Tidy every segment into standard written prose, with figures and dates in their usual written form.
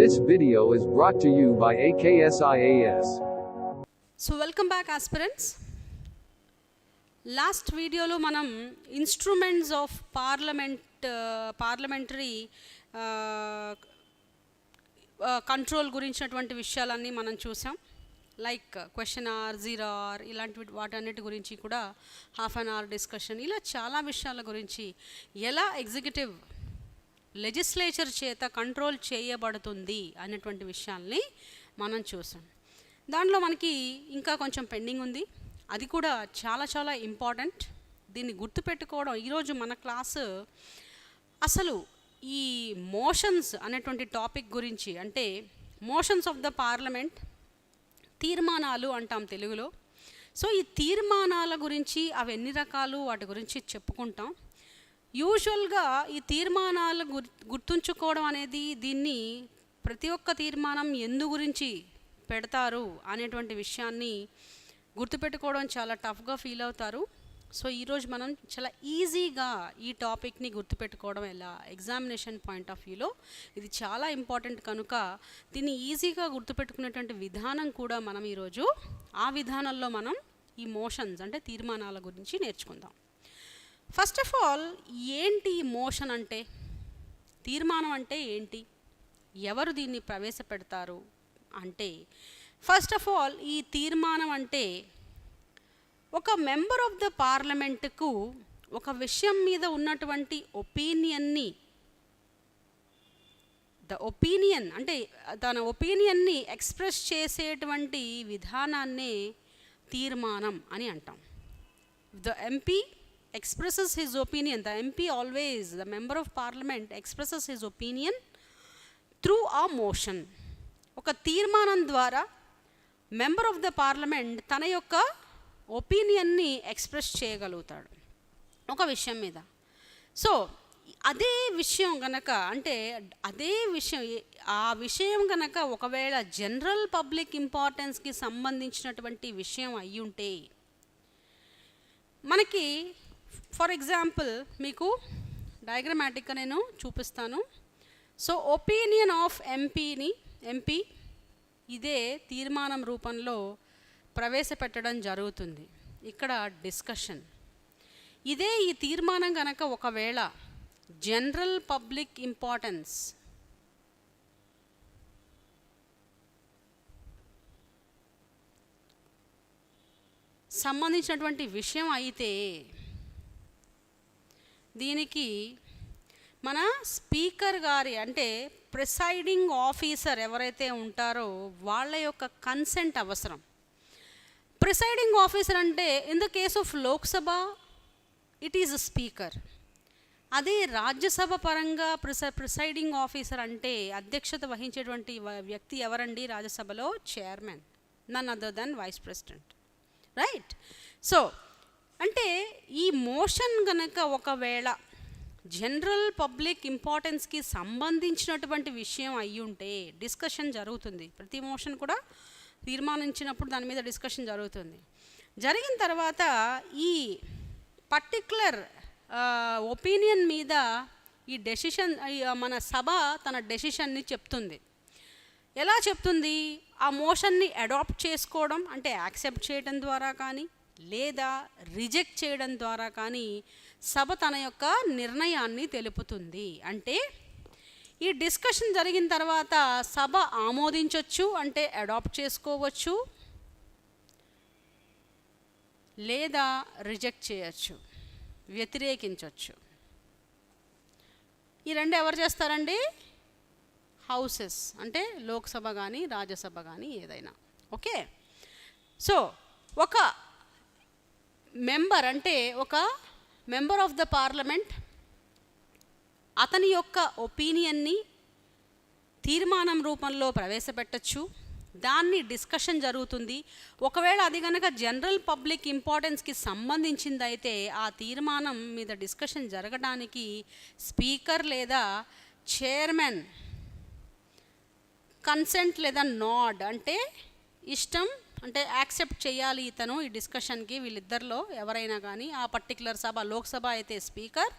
This video is brought to you by AKSIAS. So welcome back aspirants. Last video lo manam instruments of parliamentary control గురించినటువంటి విషయాలన్నీ మనం చూసాం. Like question hour, zero hour, ఇలాంటి వాటన్నిటి గురించి కూడా half an our discussion, ఇలా చాలా విషయాల గురించి ఎలా ఎగ్జిక్యూటివ్ లెజిస్లేచర్ చేత కంట్రోల్ చేయబడుతుంది అనేటువంటి విషయాల్ని మనం చూసాం. దాంట్లో మనకి ఇంకా కొంచెం పెండింగ్ ఉంది, అది కూడా చాలా చాలా ఇంపార్టెంట్. దీన్ని గుర్తుపెట్టుకోవడం ఈరోజు మన క్లాసు అసలు ఈ మోషన్స్ అనేటువంటి టాపిక్ గురించి, అంటే మోషన్స్ ఆఫ్ ద పార్లమెంట్, తీర్మానాలు అంటాం తెలుగులో. సో ఈ తీర్మానాల గురించి అవి ఎన్ని రకాలు వాటి గురించి చెప్పుకుంటాం. యూజువల్గా ఈ తీర్మానాలు గుర్తుంచుకోవడం అనేది, దీన్ని ప్రతి ఒక్క తీర్మానం ఎందు గురించి పెడతారు అనేటువంటి విషయాన్ని గుర్తుపెట్టుకోవడం చాలా టఫ్గా ఫీల్ అవుతారు. సో ఈరోజు మనం చాలా ఈజీగా ఈ టాపిక్ని గుర్తుపెట్టుకోవడం ఎలా, ఎగ్జామినేషన్ పాయింట్ ఆఫ్ వ్యూలో ఇది చాలా ఇంపార్టెంట్ కనుక దీన్ని ఈజీగా గుర్తుపెట్టుకునేటువంటి విధానం కూడా మనం ఈరోజు ఆ విధానంలో మనం ఈ మోషన్స్ అంటే తీర్మానాల గురించి నేర్చుకుందాం. ఫస్ట్ ఆఫ్ ఆల్, ఏంటి మోషన్ అంటే, తీర్మానం అంటే ఏంటి, ఎవరు దీన్ని ప్రవేశపెడతారు అంటే, ఫస్ట్ ఆఫ్ ఆల్ ఈ తీర్మానం అంటే ఒక మెంబర్ ఆఫ్ ద పార్లమెంటుకు ఒక విషయం మీద ఉన్నటువంటి ఒపీనియన్ని, అంటే తన ఒపీనియన్ని ఎక్స్ప్రెస్ చేసేటువంటి విధానాన్నే తీర్మానం అని అంటాం. The MP expresses his opinion, the MP always, the member of parliament expresses his opinion through a motion. ఒక తీర్మానం ద్వారా మెంబర్ ఆఫ్ ద పార్లమెంట్ తన యొక్క ఒపీనియన్ని ఎక్స్ప్రెస్ చేయగలుగుతాడు ఒక విషయం మీద. సో అదే విషయం గనక, అంటే అదే విషయం, ఆ విషయం గనక ఒకవేళ జనరల్ పబ్లిక్ ఇంపార్టెన్స్కి సంబంధించినటువంటి విషయం అయ్యుంటే, మనకి ఫర్ ఎగ్జాంపుల్ మీకు డయాగ్రమాటిక్గా నేను చూపిస్తాను. సో ఒపీనియన్ ఆఫ్ ఎంపీ ఇదే తీర్మానం రూపంలో ప్రవేశపెట్టడం జరుగుతుంది. ఇక్కడ డిస్కషన్, ఇదే ఈ తీర్మానం కనుక ఒకవేళ జనరల్ పబ్లిక్ ఇంపార్టెన్స్ సంబంధించినటువంటి విషయం అయితే, దీనికి మన స్పీకర్ గారి, అంటే ప్రిసైడింగ్ ఆఫీసర్ ఎవరైతే ఉంటారో వాళ్ళ యొక్క కన్సెంట్ అవసరం. ప్రిసైడింగ్ ఆఫీసర్ అంటే in the case of Lok Sabha it is speaker. అదే రాజ్యసభ పరంగా ప్రిసైడింగ్ ఆఫీసర్ అంటే అధ్యక్షత వహించేటువంటి వ్యక్తి ఎవరండి రాజ్యసభలో? Chairman, none other than vice president, right? So అంటే ఈ మోషన్ గనక ఒకవేళ జనరల్ పబ్లిక్ ఇంపార్టెన్స్కి సంబంధించినటువంటి విషయం అయ్యుంటే డిస్కషన్ జరుగుతుంది. ప్రతి మోషన్ కూడా తీర్మానించినప్పుడు దాని మీద డిస్కషన్ జరుగుతుంది. జరిగిన తర్వాత ఈ పర్టిక్యులర్ ఒపీనియన్ మీద ఈ డెసిషన్, మన సభ తన డెసిషన్ని చెప్తుంది. ఎలా చెప్తుంది? ఆ మోషన్ని అడాప్ట్ చేసుకోవడం అంటే యాక్సెప్ట్ చేయడం ద్వారా కానీ, లేదా రిజెక్ట్ చేయడం ద్వారా కానీ సభ తన యొక్క నిర్ణయాన్ని తెలుపుతుంది. అంటే ఈ డిస్కషన్ జరిగిన తర్వాత సభ ఆమోదించవచ్చు, అంటే అడాప్ట్ చేసుకోవచ్చు, లేదా రిజెక్ట్ చేయొచ్చు, వ్యతిరేకించవచ్చు. ఈ రెండు ఎవరు చేస్తారండి? హౌసెస్, అంటే లోక్సభ కానీ రాజ్యసభ కానీ ఏదైనా. ఓకే, సో ఒక మెంబర్, అంటే ఒక మెంబర్ ఆఫ్ ద పార్లమెంట్ అతని యొక్క ఒపీనియన్ని తీర్మానం రూపంలో ప్రవేశపెట్టచ్చు, దాన్ని డిస్కషన్ జరుగుతుంది. ఒకవేళ అది కనుక జనరల్ పబ్లిక్ ఇంపార్టెన్స్కి సంబంధించిందైతే ఆ తీర్మానం మీద డిస్కషన్ జరగడానికి స్పీకర్ లేదా చైర్మన్ కన్సెంట్ లేదా నాడ్, అంటే ఇష్టం, అంటే యాక్సెప్ట్ చేయాలి ఇతను ఈ డిస్కషన్కి, వీళ్ళిద్దరిలో ఎవరైనా కానీ. ఆ పర్టికులర్ సభ, లోక్సభ అయితే స్పీకర్,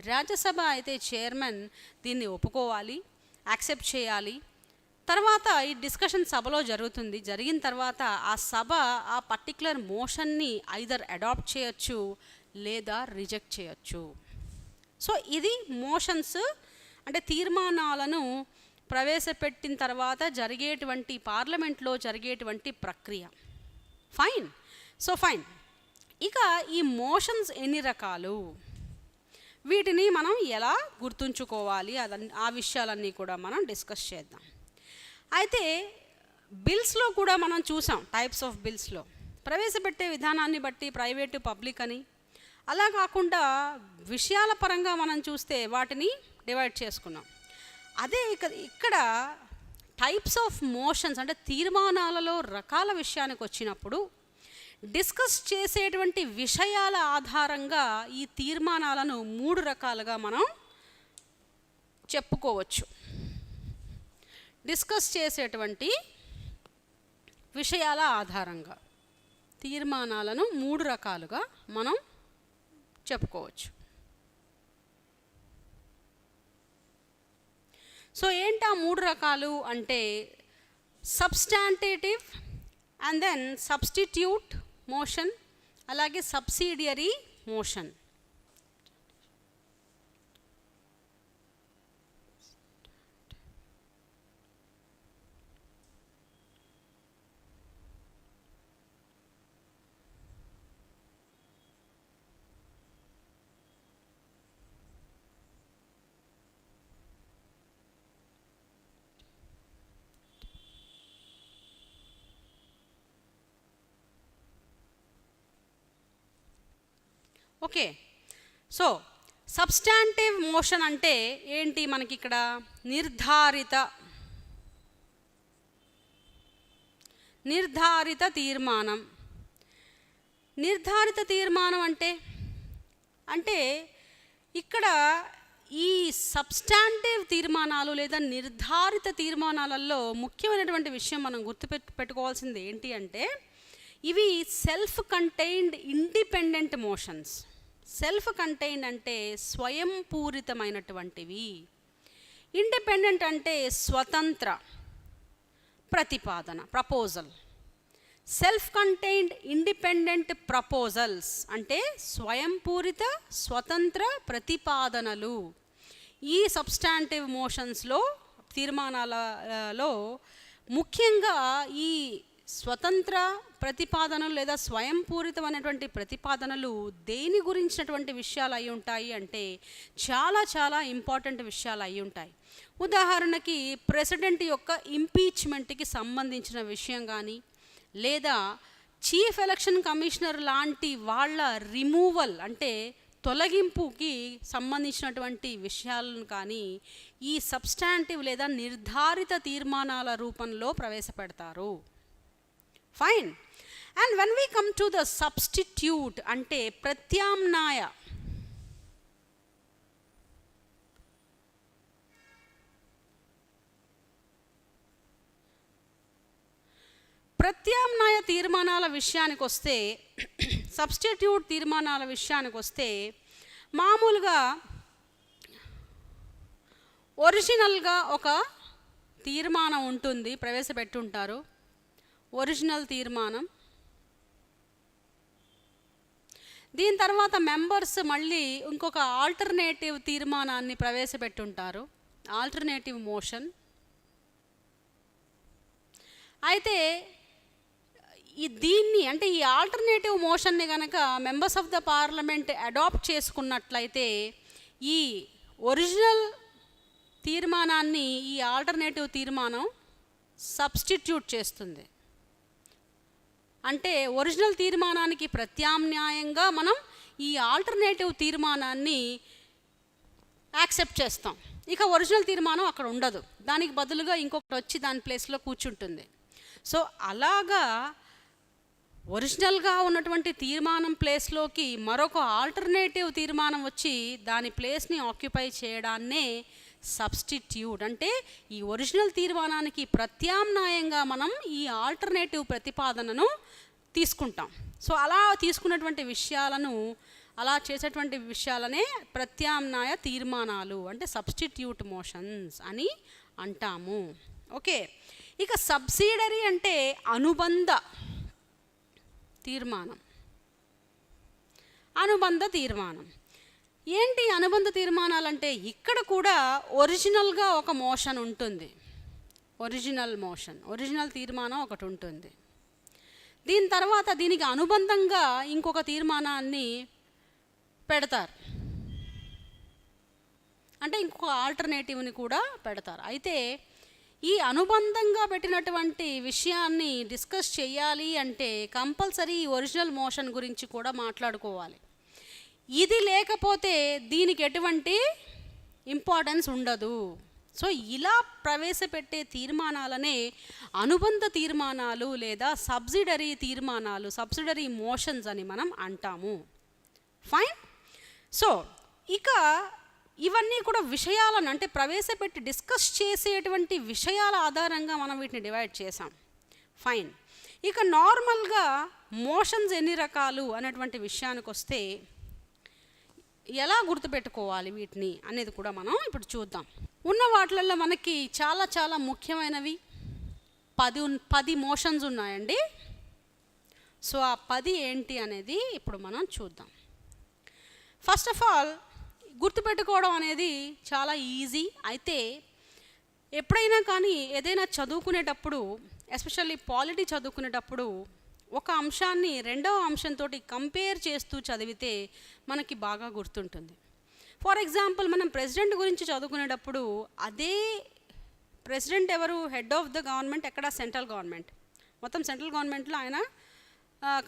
రాజ్యసభ అయితే చైర్మన్ దీన్ని ఒప్పుకోవాలి, యాక్సెప్ట్ చేయాలి. తర్వాత ఈ డిస్కషన్ సభలో జరుగుతుంది. జరిగిన తర్వాత ఆ సభ ఆ పర్టిక్యులర్ మోషన్ని ఐదర్ అడాప్ట్ చేయొచ్చు లేదా రిజెక్ట్ చేయొచ్చు. సో ఇది మోషన్స్ అంటే తీర్మానాలను ప్రవేశపెట్టిన తర్వాత జరిగేటువంటి పార్లమెంట్లో జరిగేటువంటి ప్రక్రియ. ఫైన్. So fine. ఇక ఈ మోషన్స్ ఎన్ని రకాలు, వీటిని మనం ఎలా గుర్తుంచుకోవాలి, ఆ విషయాలన్నీ కూడా మనం డిస్కస్ చేద్దాం. అయితే బిల్స్లో కూడా మనం చూసాం, టైప్స్ ఆఫ్ బిల్స్లో ప్రవేశపెట్టే విధానాన్ని బట్టి ప్రైవేటు పబ్లిక్ అని, అలా కాకుండా విషయాల పరంగా మనం చూస్తే వాటిని డివైడ్ చేసుకున్నాం. అదే ఇక్కడ టైప్స్ ఆఫ్ మోషన్స్ అంటే తీర్మానాలలో రకాల విషయానికి వచ్చినప్పుడు డిస్కస్ చేసేటువంటి విషయాల ఆధారంగా ఈ తీర్మానాలను 3 రకాలుగా మనం చెప్పుకోవచ్చు. డిస్కస్ చేసేటువంటి విషయాల ఆధారంగా తీర్మానాలను 3 రకాలుగా మనం చెప్పుకోవచ్చు. సో ఏంటి ఆ 3 రకాలు అంటే substantive and then substitute motion, అలాగే subsidiary motion. Okay. So substantive motion అంటే ఏంటి, మనకి ఇక్కడ నిర్ధారిత తీర్మానం. నిర్ధారిత తీర్మానం అంటే ఇక్కడ ఈ సబ్స్టాంటివ్ తీర్మానాలు లేదా నిర్ధారిత తీర్మానాలలో ముఖ్యమైనటువంటి విషయం మనం పెట్టుకోవాల్సింది ఏంటి అంటే ఇవి self contained independent motions. Self contained అంటే స్వయంపూరితమైనటువంటివి, ఇండిపెండెంట్ అంటే స్వతంత్ర ప్రతిపాదన proposal. Self contained independent proposals అంటే స్వయంపూరిత స్వతంత్ర ప్రతిపాదనలు. ఈ సబ్స్టాంటివ్ మోషన్స్లో తీర్మానాలలో ముఖ్యంగా ఈ స్వతంత్ర ప్రతిపాదనలు లేదా స్వయంపూరితమైనటువంటి ప్రతిపాదనలు దేని గురించినటువంటి విషయాలు అయి ఉంటాయి అంటే చాలా చాలా ఇంపార్టెంట్ విషయాలు అయి ఉంటాయి. ఉదాహరణకి ప్రెసిడెంట్ యొక్క ఇంపీచ్మెంట్కి సంబంధించిన విషయం కానీ, లేదా చీఫ్ ఎలక్షన్ కమిషనర్ లాంటి వాళ్ళ రిమూవల్ అంటే తొలగింపుకి సంబంధించినటువంటి విషయాలను కానీ ఈ సబ్స్టాంటివ్ లేదా నిర్ధారిత తీర్మానాల రూపంలో ప్రవేశపెడతారు. Fine. And when we come to the substitute అంటే ప్రత్యామ్నాయ తీర్మానాల విషయానికి వస్తే, సబ్స్టిట్యూట్ తీర్మానాల విషయానికి వస్తే మామూలుగా ఒరిజినల్గా ఒక తీర్మానం ఉంటుంది, ప్రవేశపెట్టుంటారు. ఒరిజినల్ తీర్మానం. దీని తర్వాత మెంబర్స్ మళ్ళీ ఇంకొక ఆల్టర్నేటివ్ తీర్మానాన్ని ప్రవేశపెట్టుంటారు, ఆల్టర్నేటివ్ మోషన్. అయితే దీన్ని అంటే ఈ ఆల్టర్నేటివ్ మోషన్ని కనుక members of the parliament adopt చేసుకున్నట్లయితే ఈ ఒరిజినల్ తీర్మానాన్ని ఈ ఆల్టర్నేటివ్ తీర్మానం సబ్స్టిట్యూట్ చేస్తుంది. అంటే ఒరిజినల్ తీర్మానానికి ప్రత్యామ్నాయంగా మనం ఈ ఆల్టర్నేటివ్ తీర్మానాన్ని యాక్సెప్ట్ చేస్తాం. ఇక ఒరిజినల్ తీర్మానం అక్కడ ఉండదు, దానికి బదులుగా ఇంకొకటి వచ్చి దాని ప్లేస్లో కూర్చుంటుంది. సో అలాగా ఒరిజినల్గా ఉన్నటువంటి తీర్మానం ప్లేస్లోకి మరొక ఆల్టర్నేటివ్ తీర్మానం వచ్చి దాని ప్లేస్ని ఆక్యుపై చేయడాన్నే సబ్స్టిట్యూట్. అంటే ఈ ఒరిజినల్ తీర్మానానికి ప్రత్యామ్నాయంగా మనం ఈ ఆల్టర్నేటివ్ ప్రతిపాదనను తీసుకుంటాం. సో అలా తీసుకున్నటువంటి విషయాలను, అలా చేసేటువంటి విషయాలనే ప్రత్యామ్నాయ తీర్మానాలు అంటే సబ్స్టిట్యూట్ మోషన్స్ అని అంటాము. ఓకే, ఇక సబ్సిడరీ అంటే అనుబంధ తీర్మానం. అనుబంధ తీర్మానం ఏంటి? అనుబంధ తీర్మానాలంటే ఇక్కడ కూడా ఒరిజినల్గా ఒక మోషన్ ఉంటుంది. ఒరిజినల్ తీర్మానం ఒకటి ఉంటుంది. దీని తర్వాత దీనికి అనుబంధంగా ఇంకొక తీర్మానాన్ని పెడతారు, అంటే ఇంకొక ఆల్టర్నేటివ్ని కూడా పెడతారు. అయితే ఈ అనుబంధంగా పెట్టినటువంటి విషయాన్ని డిస్కస్ చేయాలి అంటే కంపల్సరీ ఒరిజినల్ మోషన్ గురించి కూడా మాట్లాడుకోవాలి. ఇది లేకపోతే దీనికి ఎటువంటి ఇంపార్టెన్స్ ఉండదు. సో ఇలా ప్రవేశపెట్టే తీర్మానాలనే అనుబంధ తీర్మానాలు లేదా సబ్సిడరీ తీర్మానాలు, సబ్సిడరీ మోషన్స్ అని మనం అంటాము. ఫైన్. సో ఇక ఇవన్నీ కూడా విషయాలను అంటే ప్రవేశపెట్టి డిస్కస్ చేసేటువంటి విషయాల ఆధారంగా మనం వీటిని డివైడ్ చేసాం. ఫైన్. ఇక నార్మల్గా మోషన్స్ ఎన్ని రకాలు అనేటువంటి విషయానికి వస్తే ఎలా గుర్తుపెట్టుకోవాలి వీటిని అనేది కూడా మనం ఇప్పుడు చూద్దాం. ఉన్న వాటిల్లో మనకి చాలా చాలా ముఖ్యమైనవి 10 మోషన్స్ ఉన్నాయండి. సో ఆ 10 ఏంటి అనేది ఇప్పుడు మనం చూద్దాం. ఫస్ట్ ఆఫ్ ఆల్ గుర్తుపెట్టుకోవడం అనేది చాలా ఈజీ. అయితే ఎప్పుడైనా కానీ ఏదైనా చదువుకునేటప్పుడు, ఎస్పెషల్లీ పాలిటీ చదువుకునేటప్పుడు ఒక అంశాన్ని రెండవ అంశంతో కంపేర్ చేస్తూ చదివితే మనకి బాగా గుర్తుంటుంది. ఫర్ ఎగ్జాంపుల్ మనం ప్రెసిడెంట్ గురించి చదువుకునేటప్పుడు అదే ప్రెసిడెంట్ ఎవరు? Head of the government. ఎక్కడ? Central government. మొత్తం సెంట్రల్ గవర్నమెంట్లో ఆయన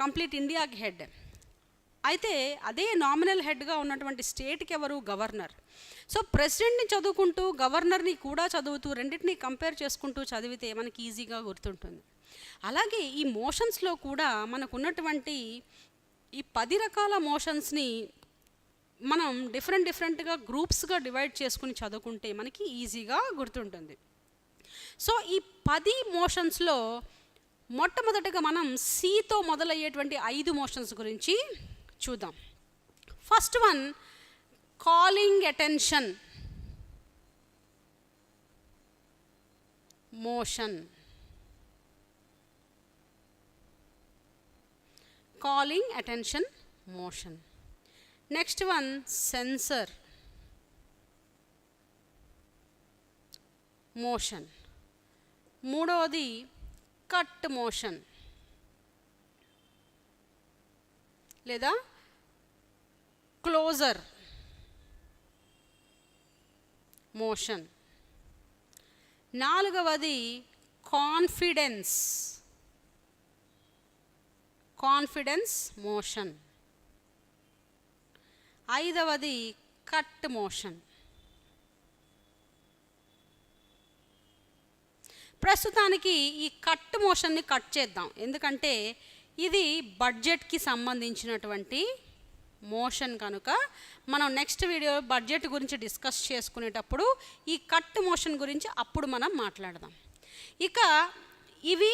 కంప్లీట్ ఇండియాకి హెడ్. అయితే అదే నామినల్ హెడ్గా ఉన్నటువంటి స్టేట్కి ఎవరు? గవర్నర్. సో ప్రెసిడెంట్ని చదువుకుంటూ గవర్నర్ని కూడా చదువుతూ రెండింటిని కంపేర్ చేసుకుంటూ చదివితే మనకి ఈజీగా గుర్తుంటుంది. అలాగే ఈ మోషన్స్లో కూడా మనకు ఉన్నటువంటి ఈ 10 రకాల మోషన్స్ని మనం డిఫరెంట్గా గ్రూప్స్గా డివైడ్ చేసుకుని చదువుకుంటే మనకి ఈజీగా గుర్తుంటుంది. సో ఈ 10 మోషన్స్లో మొట్టమొదటిగా మనం సితో మొదలయ్యేటువంటి 5 మోషన్స్ గురించి చూద్దాం. First one calling attention motion. Calling attention motion. Next one sensor motion. మూడవది కట్ మోషన్ లేదా క్లోజర్ మోషన్. నాలుగవది కాన్ఫిడెన్స్ మోషన్. ఐదవది కట్ మోషన్. ప్రస్తుతానికి ఈ కట్ మోషన్ని కట్ చేద్దాం, ఎందుకంటే ఇది బడ్జెట్కి సంబంధించినటువంటి మోషన్ కనుక మనం నెక్స్ట్ వీడియో బడ్జెట్ గురించి డిస్కస్ చేసుకునేటప్పుడు ఈ కట్ మోషన్ గురించి అప్పుడు మనం మాట్లాడదాం. ఇక ఇవి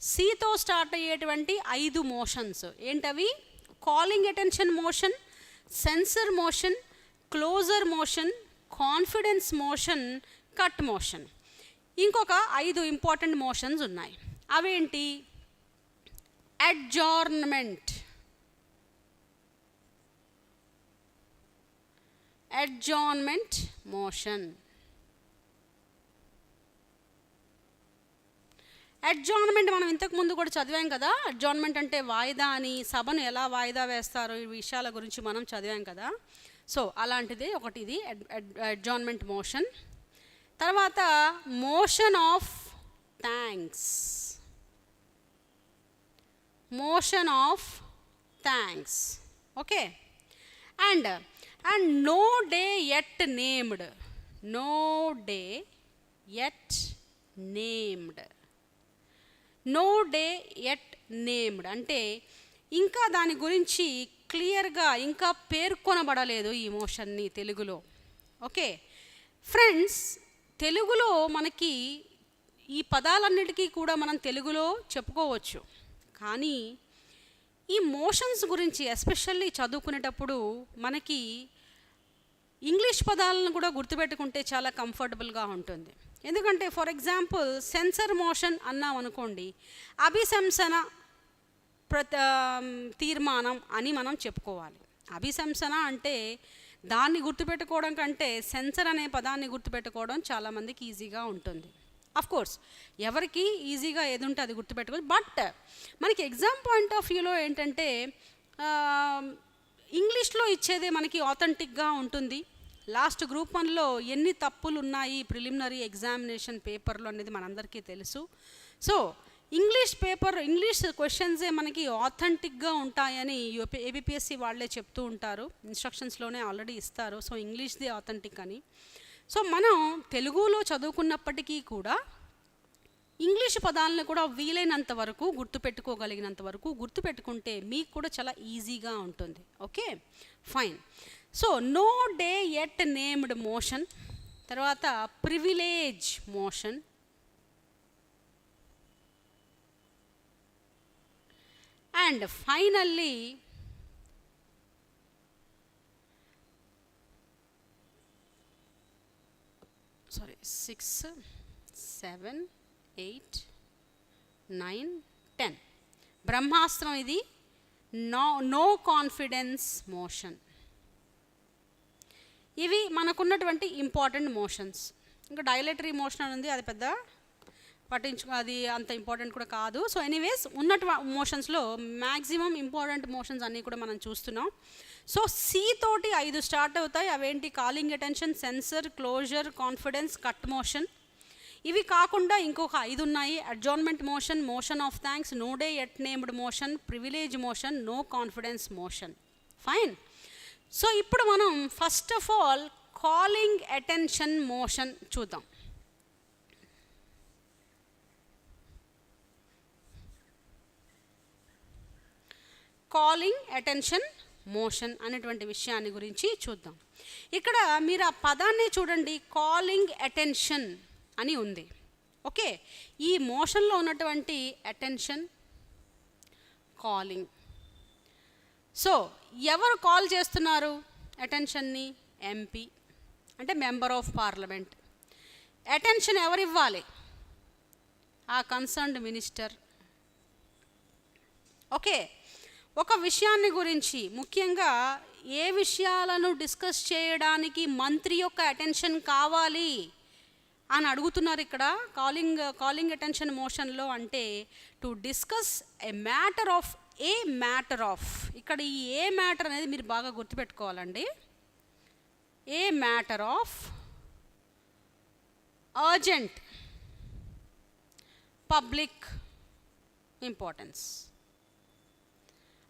సితో స్టార్ట్ అయ్యేటువంటి 5 మోషన్స్ ఏంటవి? Calling attention motion, censure motion, closure motion, confidence motion, cut motion. ఇంకొక 5 ఇంపార్టెంట్ మోషన్స్ ఉన్నాయి. అవేంటి? అడ్జార్న్మెంట్ మోషన్. అడ్జార్న్మెంట్ మనం ఇంతకుముందు కూడా చదివాం కదా. అడ్జార్న్మెంట్ అంటే వాయిదా అని, సభను ఎలా వాయిదా వేస్తారో ఈ విషయాల గురించి మనం చదివాం కదా. సో అలాంటిది ఒకటి ఇది అడ్జార్న్మెంట్ మోషన్. తర్వాత motion of thanks okay. And no day yet named అంటే ఇంకా దాని గురించి క్లియర్గా ఇంకా పేర్కొనబడలేదు ఈ మోషన్ని తెలుగులో. ఓకే ఫ్రెండ్స్, తెలుగులో మనకి ఈ పదాలన్నిటికీ కూడా మనం తెలుగులో చెప్పుకోవచ్చు, కానీ ఈ మోషన్స్ గురించి ఎస్పెషల్లీ చదువుకునేటప్పుడు మనకి ఇంగ్లీష్ పదాలను కూడా గుర్తుపెట్టుకుంటే చాలా కంఫర్టబుల్గా ఉంటుంది. ఎందుకంటే ఫర్ ఎగ్జాంపుల్ సెన్సర్ మోషన్ అన్నాం అనుకోండి, అభిశంసన తీర్మానం అని మనం చెప్పుకోవాలి. అభిశంసన అంటే దాన్ని గుర్తుపెట్టుకోవడం కంటే సెన్సర్ అనే పదాన్ని గుర్తుపెట్టుకోవడం చాలామందికి ఈజీగా ఉంటుంది. అఫ్ కోర్స్ ఎవరికి ఈజీగా ఏది ఉంటే అది గుర్తుపెట్టుకోవచ్చు. బట్ మనకి ఎగ్జామ్ పాయింట్ ఆఫ్ వ్యూలో ఏంటంటే ఇంగ్లీష్లో ఇచ్చేదే మనకి ఆథెంటిక్గా ఉంటుంది. లాస్ట్ గ్రూప్ 1లో ఎన్ని తప్పులు ఉన్నాయి ప్రిలిమినరీ ఎగ్జామినేషన్ పేపర్లో అనేది మనందరికీ తెలుసు. సో ఇంగ్లీష్ క్వశ్చన్సే మనకి ఆథెంటిక్గా ఉంటాయని ఏబిపిఎస్సి వాళ్ళే చెప్తూ ఉంటారు, ఇన్స్ట్రక్షన్స్లోనే ఆల్రెడీ ఇస్తారు. సో ఇంగ్లీష్ది ఆథెంటిక్ అని. సో మనం తెలుగులో చదువుకున్నప్పటికీ కూడా ఇంగ్లీష్ పదాలను కూడా వీలైనంత వరకు గుర్తుపెట్టుకోగలిగినంత వరకు గుర్తుపెట్టుకుంటే మీకు కూడా చాలా ఈజీగా ఉంటుంది. Okay, fine. So no day yet named motion, తర్వాత privilege motion, and finally sorry 6 7 8 9 10 బ్రహ్మాస్త్రం. ఇది నో కాన్ఫిడెన్స్ మోషన్. ఇవి మనకున్నటువంటి ఇంపార్టెంట్ మోషన్స్. ఇంకా డైలేటరీ మోషన్ అని ఉంది, అది పెద్ద అది అంత ఇంపార్టెంట్ కూడా కాదు. సో ఎనీవేస్ ఉన్నట్టు మోషన్స్లో మ్యాక్సిమం ఇంపార్టెంట్ మోషన్స్ అన్నీ కూడా మనం చూస్తున్నాం. సో సి తోటి 5 స్టార్ట్ అవుతాయి. అవేంటి? Calling attention, censure, closure, confidence, cut motion. ఇవి కాకుండా ఇంకొక 5 ఉన్నాయి: adjournment motion, motion of thanks, no day yet named motion, privilege motion, no confidence motion. Fine. So ఇప్పుడు మనం first of all calling attention motion చూద్దాం. Calling attention motion అనేటువంటి విషయాన్ని గురించి చూద్దాం. ఇక్కడ మీరు ఆ పదాన్ని చూడండి, కాలింగ్ అటెన్షన్ అని ఉంది. ఓకే, ఈ మోషన్లో ఉన్నటువంటి అటెన్షన్, కాలింగ్. సో ఎవరు కాల్ చేస్తున్నారు అటెన్షన్ని? ఎంపీ, అంటే మెంబర్ ఆఫ్ పార్లమెంట్. అటెన్షన్ ఎవరు ఇవ్వాలి? ఆ కన్సర్న్డ్ మినిస్టర్. ఓకే, ఒక విషయాన్ని గురించి ముఖ్యంగా ఏ విషయాలను డిస్కస్ చేయడానికి మంత్రి యొక్క అటెన్షన్ కావాలి అని అడుగుతున్నారు ఇక్కడ కాలింగ్ అటెన్షన్ మోషన్లో. అంటే to discuss a matter of ఇక్కడ ఈ ఏ మ్యాటర్ అనేది మీరు బాగా గుర్తుపెట్టుకోవాలండి. A matter of urgent public importance.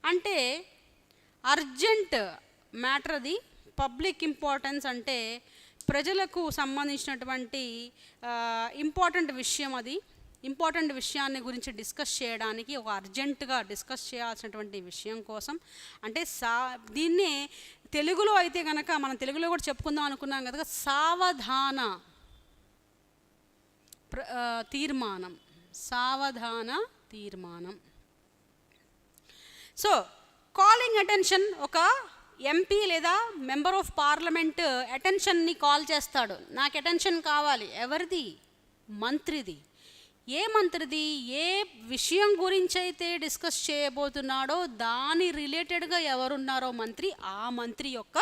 అంటే అర్జెంట్ మ్యాటర్, అది పబ్లిక్ ఇంపార్టెన్స్, అంటే ప్రజలకు సంబంధించినటువంటి ఇంపార్టెంట్ విషయం. అది ఇంపార్టెంట్ విషయాన్ని గురించి డిస్కస్ చేయడానికి, ఒక అర్జెంటుగా డిస్కస్ చేయాల్సినటువంటి విషయం కోసం. అంటే దీన్నే తెలుగులో అయితే కనుక మనం తెలుగులో కూడా చెప్పుకుందాం అనుకున్నాం కదా, సావధాన తీర్మానం. సావధాన తీర్మానం. సో కాలింగ్ అటెన్షన్, ఒక ఎంపీ లేదా మెంబర్ ఆఫ్ పార్లమెంట్ అటెన్షన్ని కాల్ చేస్తాడు. నాకు అటెన్షన్ కావాలి. ఎవరిది? మంత్రిది. ఏ మంత్రిది? ఏ విషయం గురించి అయితే డిస్కస్ చేయబోతున్నాడో దాని రిలేటెడ్గా ఎవరున్నారో మంత్రి, ఆ మంత్రి యొక్క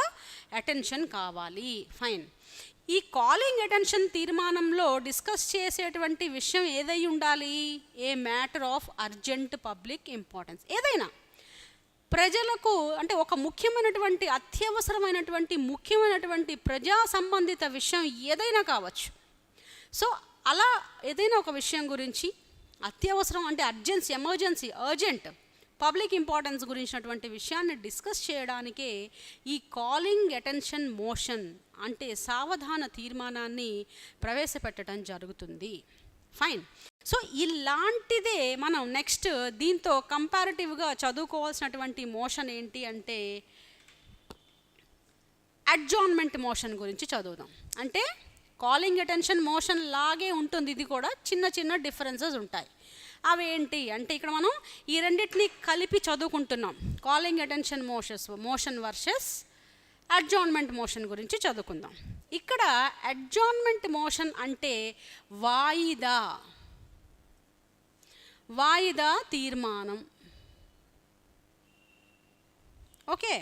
అటెన్షన్ కావాలి. ఫైన్. ఈ కాలింగ్ అటెన్షన్ తీర్మానంలో డిస్కస్ చేసేటువంటి విషయం ఏదై ఉండాలి? A matter of urgent public importance. ఏదైనా ప్రజలకు, అంటే ఒక ముఖ్యమైనటువంటి ముఖ్యమైనటువంటి ప్రజా సంబంధిత విషయం ఏదైనా కావచ్చు. సో అలా ఏదైనా ఒక విషయం గురించి అత్యవసరం, అంటే ఎమర్జెన్సీ, అర్జెంట్ పబ్లిక్ ఇంపార్టెన్స్ గురించినటువంటి విషయాన్ని డిస్కస్ చేయడానికే ఈ కాలింగ్ అటెన్షన్ మోషన్, అంటే సావధాన తీర్మానాన్ని ప్రవేశపెట్టడం జరుగుతుంది. ఫైన్. సో ఇలాంటిదే మనం నెక్స్ట్ దీంతో కంపారిటివ్గా చదువుకోవాల్సినటువంటి మోషన్ ఏంటి అంటే అడ్జార్న్మెంట్ మోషన్ గురించి చదువుదాం. అంటే కాలింగ్ అటెన్షన్ మోషన్ లాగే ఉంటుంది, ఇది కూడా చిన్న చిన్న డిఫరెన్సెస్ ఉంటాయి. అవి ఏంటి అంటే ఇక్కడ మనం ఈ రెండింటిని కలిపి చదువుకుంటున్నాం. Calling attention motion versus adjournment motion గురించి చదువుకుందాం. ఇక్కడ అడ్జార్న్మెంట్ మోషన్ అంటే వాయిదా తీర్మానం. ఓకే,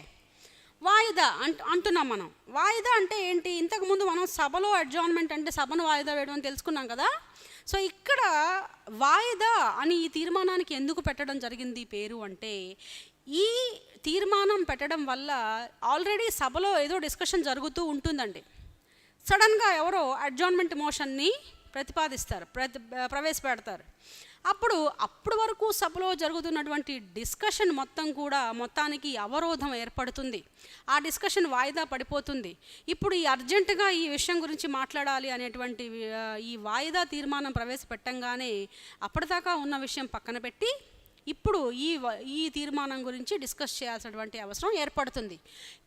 వాయిదా అంటున్నాం మనం. వాయిదా అంటే ఏంటి? ఇంతకుముందు మనం సభలో అడ్జార్న్మెంట్ అంటే సభను వాయిదా వేయడం అని తెలుసుకున్నాం కదా. సో ఇక్కడ వాయిదా అని ఈ తీర్మానానికి ఎందుకు పెట్టడం జరిగింది పేరు అంటే, ఈ తీర్మానం పెట్టడం వల్ల ఆల్రెడీ సభలో ఏదో డిస్కషన్ జరుగుతూ ఉంటుందండి. సడన్గా ఎవరో అడ్జార్న్మెంట్ మోషన్ని ప్రవేశపెడతారు. అప్పుడు వరకు సభలో జరుగుతున్నటువంటి డిస్కషన్ మొత్తానికి అవరోధం ఏర్పడుతుంది. ఆ డిస్కషన్ వాయిదా పడిపోతుంది. ఇప్పుడు ఈ అర్జెంటుగా ఈ విషయం గురించి మాట్లాడాలి అనేటువంటి ఈ వాయిదా తీర్మానం ప్రవేశపెట్టంగానే అప్పటిదాకా ఉన్న విషయం పక్కన పెట్టి ఇప్పుడు ఈ తీర్మానం గురించి డిస్కస్ చేయాల్సినటువంటి అవసరం ఏర్పడుతుంది.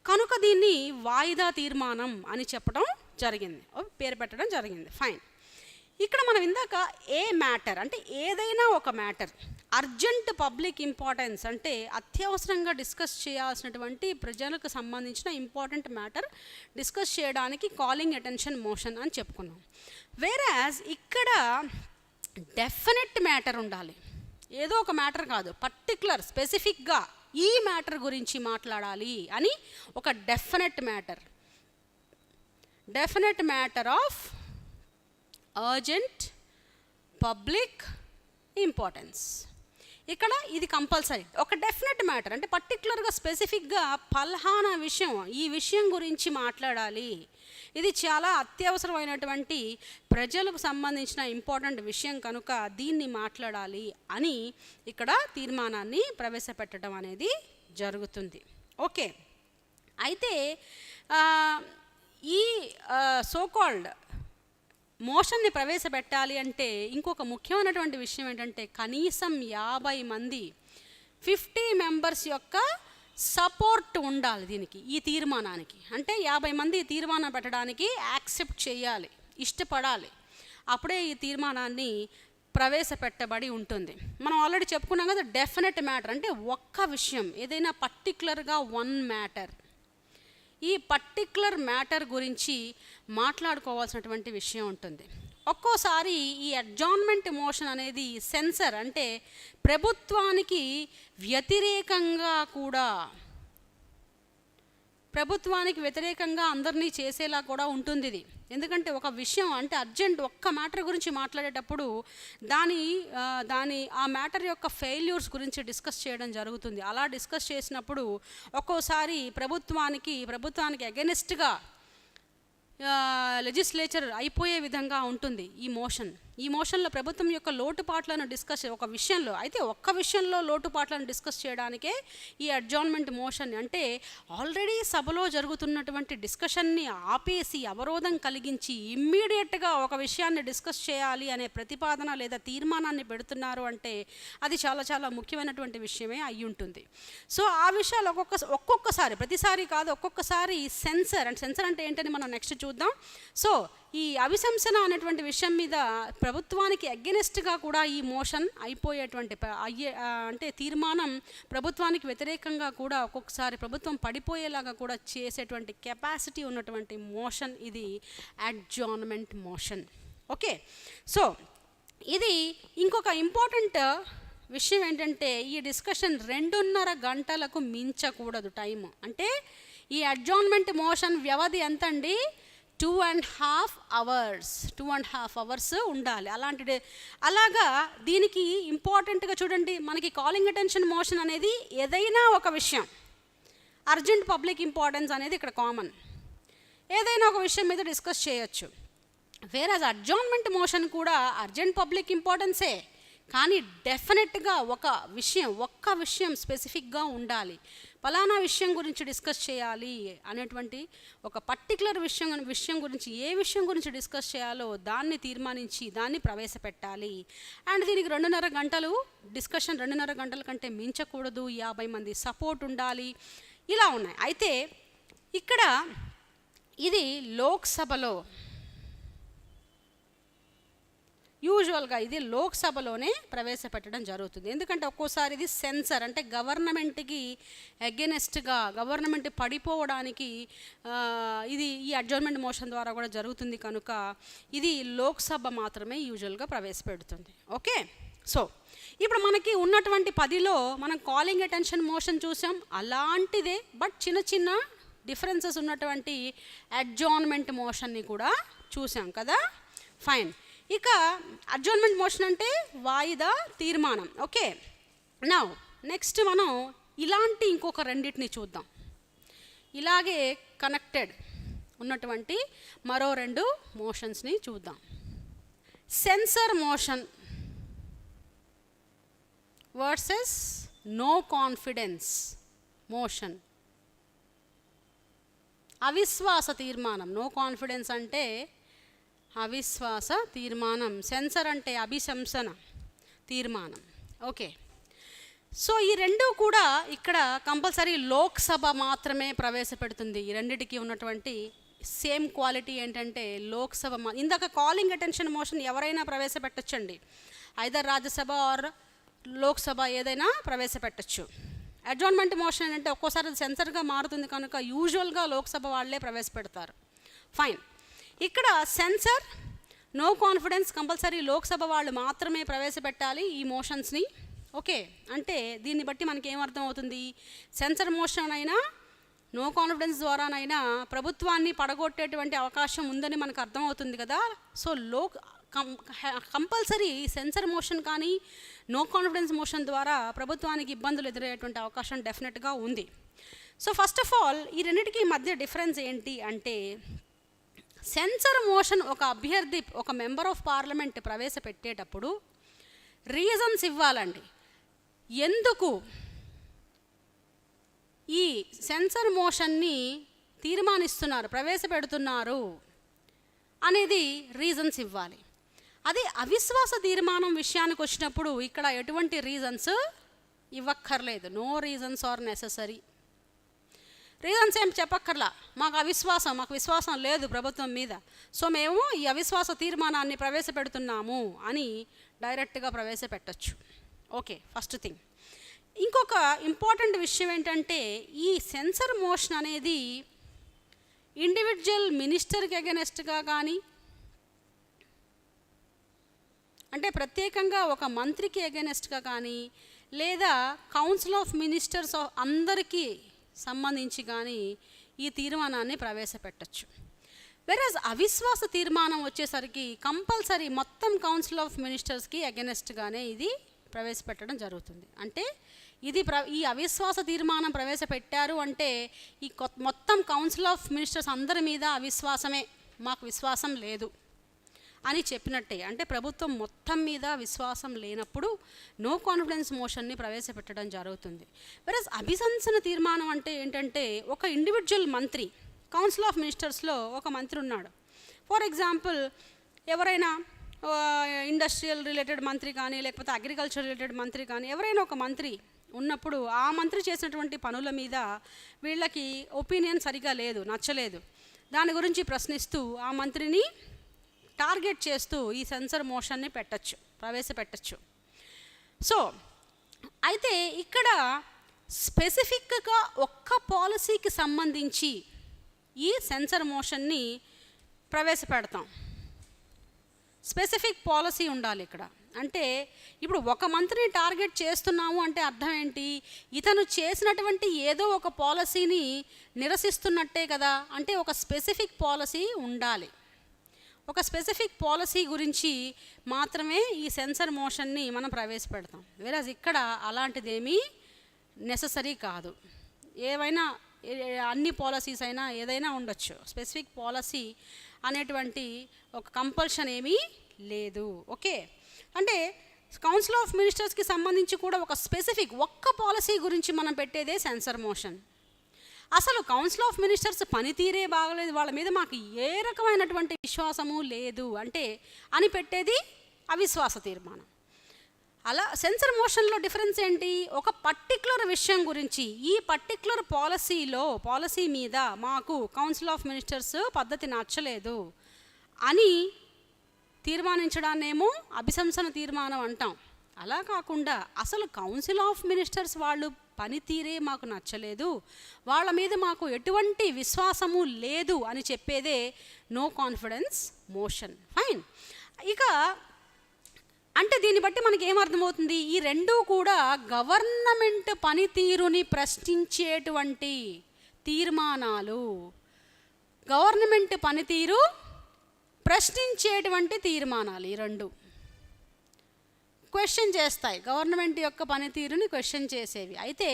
కనుక దీన్ని వాయిదా తీర్మానం అని చెప్పడం జరిగింది, పేరు పెట్టడం జరిగింది. ఫైన్. ఇక్కడ మనం ఇందాక ఏ మ్యాటర్ అంటే ఏదైనా ఒక మ్యాటర్ అర్జెంట్ పబ్లిక్ ఇంపార్టెన్స్ అంటే అత్యవసరంగా డిస్కస్ చేయాల్సినటువంటి ప్రజలకు సంబంధించిన ఇంపార్టెంట్ మ్యాటర్ డిస్కస్ చేయడానికి కాలింగ్ అటెన్షన్ మోషన్ అని చెప్పుకున్నాం. వేరాజ్ ఇక్కడ డెఫినెట్ మ్యాటర్ ఉండాలి. ఏదో ఒక మ్యాటర్ కాదు, పర్టికులర్ స్పెసిఫిక్గా ఈ మ్యాటర్ గురించి మాట్లాడాలి అని ఒక definite matter of urgent public importance. ఇక్కడ ఇది కంపల్సరీ. ఒక డెఫినెట్ మ్యాటర్ అంటే పర్టికులర్గా స్పెసిఫిక్గా పల్హానా విషయం, ఈ విషయం గురించి మాట్లాడాలి, ఇది చాలా అత్యవసరమైనటువంటి ప్రజలకు సంబంధించిన ఇంపార్టెంట్ విషయం కనుక దీన్ని మాట్లాడాలి అని ఇక్కడ తీర్మానాన్ని ప్రవేశపెట్టడం అనేది జరుగుతుంది. ఓకే, అయితే ఈ సోకాల్డ్ మోషన్ని ప్రవేశపెట్టాలి అంటే ఇంకొక ముఖ్యమైనటువంటి విషయం ఏంటంటే కనీసం 50 మంది 50 మెంబర్స్ యొక్క సపోర్ట్ ఉండాలి దీనికి, ఈ తీర్మానానికి. అంటే 50 మంది తీర్మానం పెట్టడానికి యాక్సెప్ట్ చేయాలి, ఇష్టపడాలి. అప్పుడే ఈ తీర్మానాన్ని ప్రవేశపెట్టబడి ఉంటుంది. మనం ఆల్రెడీ చెప్పుకున్నాం కదా, డెఫినెట్ మ్యాటర్ అంటే ఒక్క విషయం, ఏదైనా పర్టికులర్గా వన్ మ్యాటర్. ఈ పర్టికులర్ మ్యాటర్ గురించి మాట్లాడుకోవాల్సినటువంటి విషయం ఉంటుంది. ఒక్కోసారి ఈ అడ్జార్న్మెంట్ మోషన్ అనేది సెన్సర్ అంటే ప్రభుత్వానికి వ్యతిరేకంగా అందరినీ చేసేలా కూడా ఉంటుంది ఇది. ఎందుకంటే ఒక విషయం అంటే అర్జెంట్ ఒక్క మ్యాటర్ గురించి మాట్లాడేటప్పుడు ఆ మ్యాటర్ యొక్క ఫెయిల్యూర్స్ గురించి డిస్కస్ చేయడం జరుగుతుంది. అలా డిస్కస్ చేసినప్పుడు ఒక్కోసారి ప్రభుత్వానికి అగెనిస్ట్గా లెజిస్లేచర్ అయిపోయే విధంగా ఉంటుంది ఈ మోషన్లో ప్రభుత్వం యొక్క లోటుపాట్లను ఒక్క విషయంలో లోటుపాట్లను డిస్కస్ చేయడానికే ఈ అడ్జార్న్మెంట్ మోషన్. అంటే ఆల్రెడీ సభలో జరుగుతున్నటువంటి డిస్కషన్ని ఆపేసి అవరోధం కలిగించి ఇమ్మీడియట్గా ఒక విషయాన్ని డిస్కస్ చేయాలి అనే ప్రతిపాదన లేదా తీర్మానాన్ని పెడుతున్నారు అంటే అది చాలా చాలా ముఖ్యమైనటువంటి విషయమే అయి ఉంటుంది. సో ఆ విషయాలు ప్రతిసారి కాదు, ఒక్కొక్కసారి సెన్సర్ అంటే ఏంటని మనం నెక్స్ట్ చూద్దాం. సో ఈ అభిశంసన అనేటువంటి విషయం మీద ప్రభుత్వానికి అగెనిస్ట్గా కూడా ఈ మోషన్ అంటే తీర్మానం ప్రభుత్వానికి వ్యతిరేకంగా కూడా ఒక్కొక్కసారి ప్రభుత్వం పడిపోయేలాగా కూడా చేసేటువంటి కెపాసిటీ ఉన్నటువంటి మోషన్ ఇది అడ్జార్న్మెంట్ మోషన్. ఓకే, సో ఇది ఇంకొక ఇంపార్టెంట్ విషయం ఏంటంటే ఈ డిస్కషన్ 2.5 గంటలకు మించకూడదు టైము. అంటే ఈ అడ్జార్న్మెంట్ మోషన్ వ్యవధి ఎంత అండి? 2.5 అవర్స్ ఉండాలి. అలాగా దీనికి ఇంపార్టెంట్గా చూడండి, మనకి కాలింగ్ అటెన్షన్ మోషన్ అనేది ఏదైనా ఒక విషయం, అర్జెంట్ పబ్లిక్ ఇంపార్టెన్స్ అనేది ఇక్కడ కామన్, ఏదైనా ఒక విషయం మీద డిస్కస్ చేయొచ్చు. వేరేజ్ అడ్జార్న్మెంట్ మోషన్ కూడా అర్జెంట్ పబ్లిక్ ఇంపార్టెన్సే, కానీ డెఫినెట్గా ఒక్క విషయం స్పెసిఫిక్గా ఉండాలి. ఫలానా విషయం గురించి డిస్కస్ చేయాలి అనేటువంటి ఒక పర్టికులర్ విషయం గురించి ఏ విషయం గురించి డిస్కస్ చేయాలో దాన్ని తీర్మానించి దాన్ని ప్రవేశపెట్టాలి. అండ్ దీనికి 2.5 గంటలు డిస్కషన్, 2.5 గంటల కంటే మించకూడదు, 50 మంది సపోర్ట్ ఉండాలి, ఇలా ఉన్నాయి. అయితే ఇక్కడ ఇది లోక్సభలో యూజువల్గా ఇది లోక్సభలోనే ప్రవేశపెట్టడం జరుగుతుంది. ఎందుకంటే ఒక్కోసారి ఇది సెన్సర్ అంటే గవర్నమెంట్కి అగెనెస్ట్గా గవర్నమెంట్ పడిపోవడానికి ఇది ఈ అడ్జర్న్మెంట్ మోషన్ ద్వారా కూడా జరుగుతుంది కనుక ఇది లోక్సభ మాత్రమే యూజువల్గా ప్రవేశపెడుతుంది. ఓకే, సో ఇప్పుడు మనకి ఉన్నటువంటి 10లో మనం కాలింగ్ అటెన్షన్ మోషన్ చూసాం, అలాంటిదే బట్ చిన్న చిన్న డిఫరెన్సెస్ ఉన్నటువంటి అడ్జర్న్మెంట్ మోషన్ని కూడా చూసాం కదా. ఫైన్, ఇక అడ్జర్న్మెంట్ మోషన్ అంటే వాయిదా తీర్మానం. ఓకే, నౌ నెక్స్ట్ మనం ఇలాంటి ఇంకొక రెండింటిని చూద్దాం. ఇలాగే కనెక్టెడ్ ఉన్నటువంటి మరో 2 మోషన్స్ని చూద్దాం. Censure motion versus no confidence motion. అవిశ్వాస తీర్మానం, నో కాన్ఫిడెన్స్ అంటే అవిశ్వాస తీర్మానం, సెన్సర్ అంటే అభిశంసన తీర్మానం. ఓకే, సో ఈ 2 కూడా ఇక్కడ కంపల్సరీ లోక్సభ మాత్రమే ప్రవేశపెడుతుంది. ఈ రెండిటికి ఉన్నటువంటి సేమ్ క్వాలిటీ ఏంటంటే లోక్సభ ఇందాక కాలింగ్ అటెన్షన్ మోషన్ ఎవరైనా ప్రవేశపెట్టచ్చండి, ఐదర్ రాజ్యసభ ఆర్ లోక్సభ ఏదైనా ప్రవేశపెట్టచ్చు. అడ్జర్న్మెంట్ మోషన్ అంటే ఒక్కోసారి అది సెన్సర్గా మారుతుంది కనుక యూజువల్గా లోక్సభ వాళ్ళే ప్రవేశపెడతారు. ఫైన్, ఇక్కడ censure no confidence compulsory Lok Sabha వాళ్ళు మాత్రమే ప్రవేశపెట్టాలి ఈ మోషన్స్ని. ఓకే, అంటే దీన్ని బట్టి మనకి ఏమర్థం అవుతుంది, సెన్సర్ మోషన్ అయినా నో కాన్ఫిడెన్స్ ద్వారానైనా ప్రభుత్వాన్ని పడగొట్టేటువంటి అవకాశం ఉందని మనకు అర్థమవుతుంది కదా. సో కంపల్సరీ సెన్సర్ మోషన్ కానీ నో కాన్ఫిడెన్స్ మోషన్ ద్వారా ప్రభుత్వానికి ఇబ్బందులు ఎదురయ్యేటువంటి అవకాశం డెఫినెట్గా ఉంది. సో ఫస్ట్ ఆఫ్ ఆల్ ఈ రెండింటికి మధ్య డిఫరెన్స్ ఏంటి అంటే, సెన్సర్ మోషన్ ఒక అభ్యర్థి ఒక మెంబర్ ఆఫ్ పార్లమెంట్ ప్రవేశపెట్టేటప్పుడు రీజన్స్ ఇవ్వాలండి, ఎందుకు ఈ సెన్సర్ మోషన్ని తీర్మానిస్తున్నారు ప్రవేశపెడుతున్నారు అనేది రీజన్స్ ఇవ్వాలి. అదే అవిశ్వాస తీర్మానం విషయానికి వచ్చినప్పుడు ఇక్కడ ఎటువంటి రీజన్స్ ఇవ్వక్కర్లేదు, no reasons are necessary. Reasons ఏం చెప్పక్కర్లా, మాకు విశ్వాసం లేదు ప్రభుత్వం మీద, సో మేము ఈ అవిశ్వాస తీర్మానాన్ని ప్రవేశపెడుతున్నాము అని డైరెక్ట్గా ప్రవేశపెట్టచ్చు. Okay, first thing. ఇంకొక ఇంపార్టెంట్ విషయం ఏంటంటే, ఈ సెన్సర్ మోషన్ అనేది ఇండివిజువల్ మినిస్టర్కి అగెనెస్ట్గా కానీ అంటే ప్రత్యేకంగా ఒక మంత్రికి అగెనెస్ట్గా కానీ లేదా కౌన్సిల్ ఆఫ్ మినిస్టర్స్ అందరికీ సంబంధించి కానీ ఈ తీర్మానాన్ని ప్రవేశపెట్టచ్చు. వెరస్ అవిశ్వాస తీర్మానం వచ్చేసరికి కంపల్సరీ మొత్తం కౌన్సిల్ ఆఫ్ మినిస్టర్స్కి అగెనెస్ట్గానే ఇది ప్రవేశపెట్టడం జరుగుతుంది. అంటే ఇది ఈ అవిశ్వాస తీర్మానం ప్రవేశపెట్టారు అంటే ఈ మొత్తం కౌన్సిల్ ఆఫ్ మినిస్టర్స్ అందరి మీద అవిశ్వాసమే, మాకు విశ్వాసం లేదు అని చెప్పినట్టే. అంటే ప్రభుత్వం మొత్తం మీద విశ్వాసం లేనప్పుడు నో కాన్ఫిడెన్స్ మోషన్ని ప్రవేశపెట్టడం జరుగుతుంది. వెరస్ అభిశంసన తీర్మానం అంటే ఏంటంటే, ఒక ఇండివిజువల్ మంత్రి కౌన్సిల్ ఆఫ్ మినిస్టర్స్లో ఒక మంత్రి ఉన్నాడు. ఫర్ ఎగ్జాంపుల్ ఎవరైనా ఇండస్ట్రియల్ రిలేటెడ్ మంత్రి కానీ లేకపోతే అగ్రికల్చర్ రిలేటెడ్ మంత్రి కానీ ఎవరైనా ఒక మంత్రి ఉన్నప్పుడు ఆ మంత్రి చేసినటువంటి పనుల మీద వీళ్ళకి ఒపీనియన్ సరిగా లేదు, నచ్చలేదు, దాని గురించి ప్రశ్నిస్తూ ఆ మంత్రిని టార్గెట్ చేస్తూ ఈ సెన్సర్ మోషన్ని ప్రవేశపెట్టచ్చు. సో అయితే ఇక్కడ స్పెసిఫిక్గా ఒక్క పాలసీకి సంబంధించి ఈ సెన్సర్ మోషన్ని ప్రవేశపెడతాం. స్పెసిఫిక్ పాలసీ ఉండాలి ఇక్కడ. అంటే ఇప్పుడు ఒక మంత్రిని టార్గెట్ చేస్తున్నాము అంటే అర్థం ఏంటి, ఇతను చేసినటువంటి ఏదో ఒక పాలసీని నిరసిస్తున్నట్టే కదా. అంటే ఒక స్పెసిఫిక్ పాలసీ ఉండాలి, ఒక స్పెసిఫిక్ పాలసీ గురించి మాత్రమే ఈ సెన్సర్ మోషన్ని మనం ప్రవేశపెడతాం. వేరేజ్ ఇక్కడ అలాంటిదేమీ నెససరీ కాదు. ఏవైనా అన్ని పాలసీస్ అయినా ఏదైనా ఉండొచ్చు, స్పెసిఫిక్ పాలసీ అనేటువంటి ఒక కంపల్షన్ ఏమీ లేదు. ఓకే, అంటే కౌన్సిల్ ఆఫ్ మినిస్టర్స్కి సంబంధించి కూడా ఒక స్పెసిఫిక్ ఒక్క పాలసీ గురించి మనం పెట్టేదే సెన్సర్ మోషన్. అసలు కౌన్సిల్ ఆఫ్ మినిస్టర్స్ పనితీరే బాగలేదు, వాళ్ళ మీద మాకు ఏ రకమైనటువంటి విశ్వాసము లేదు అంటే అని పెట్టేది అవిశ్వాస తీర్మానం. అలా సెన్సర్ మోషన్లో డిఫరెన్స్ ఏంటి, ఒక పర్టిక్యులర్ విషయం గురించి ఈ పర్టిక్యులర్ పాలసీ మీద మాకు కౌన్సిల్ ఆఫ్ మినిస్టర్స్ పద్ధతి నచ్చలేదు అని తీర్మానించడాన్నేమో అభిశంసన తీర్మానం అంటాం. అలా కాకుండా అసలు కౌన్సిల్ ఆఫ్ మినిస్టర్స్ వాళ్ళు పనితీరే మాకు నచ్చలేదు, వాళ్ళ మీద మాకు ఎటువంటి విశ్వాసము లేదు అని చెప్పేదే నో కాన్ఫిడెన్స్ మోషన్. ఫైన్. ఇక అంటే దీన్ని బట్టి మనకి ఏమర్థమవుతుంది, ఈ రెండూ కూడా గవర్నమెంట్ పనితీరుని ప్రశ్నించేటువంటి తీర్మానాలు, గవర్నమెంట్ పనితీరు ప్రశ్నించేటువంటి తీర్మానాలు. ఈ రెండు క్వశ్చన్ చేస్తాయి, గవర్నమెంట్ యొక్క పనితీరుని క్వశ్చన్ చేసేవి. అయితే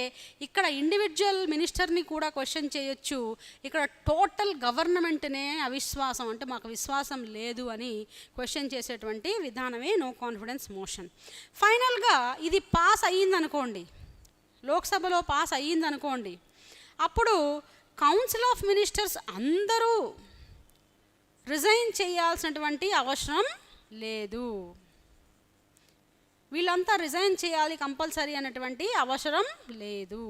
ఇక్కడ ఇండివిజువల్ మినిస్టర్ని కూడా క్వశ్చన్ చేయొచ్చు. ఇక్కడ టోటల్ గవర్నమెంట్నే అవిశ్వాసం, అంటే మాకు విశ్వాసం లేదు అని క్వశ్చన్ చేసేటువంటి విధానమే నో కాన్ఫిడెన్స్ మోషన్. ఫైనల్గా ఇది పాస్ అయ్యిందనుకోండి, లోక్సభలో పాస్ అయ్యిందనుకోండి, అప్పుడు కౌన్సిల్ ఆఫ్ మినిస్టర్స్ అందరూ రిజైన్ చేయాల్సినటువంటి అవసరం లేదు. వీళ్ళంతా రిజైన్ చేయాలి కంపల్సరీ అన్నటువంటి అవసరం లేదు.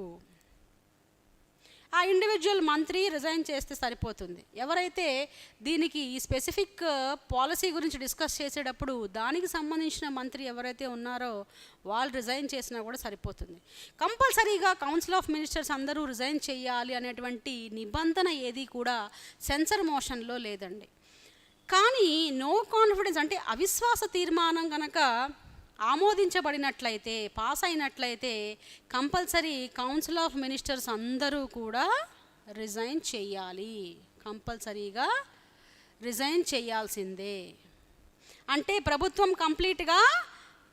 ఆ ఇండివిజువల్ మంత్రి రిజైన్ చేస్తే సరిపోతుంది. ఎవరైతే దీనికి ఈ స్పెసిఫిక్ పాలసీ గురించి డిస్కస్ చేసేటప్పుడు దానికి సంబంధించిన మంత్రి ఎవరైతే ఉన్నారో వాళ్ళు రిజైన్ చేసినా కూడా సరిపోతుంది. కంపల్సరీగా కౌన్సిల్ ఆఫ్ మినిస్టర్స్ అందరూ రిజైన్ చేయాలి అనేటువంటి నిబంధన ఏది కూడా సెన్సర్ మోషన్లో లేదండి. కానీ నో కాన్ఫిడెన్స్ అంటే అవిశ్వాస తీర్మానం కనుక ఆమోదించబడినట్లయితే, పాస్ అయినట్లయితే కంపల్సరీ కౌన్సిల్ ఆఫ్ మినిస్టర్స్ అందరూ కూడా రిజైన్ చేయాలి, కంపల్సరీగా రిజైన్ చేయాల్సిందే. అంటే ప్రభుత్వం కంప్లీట్గా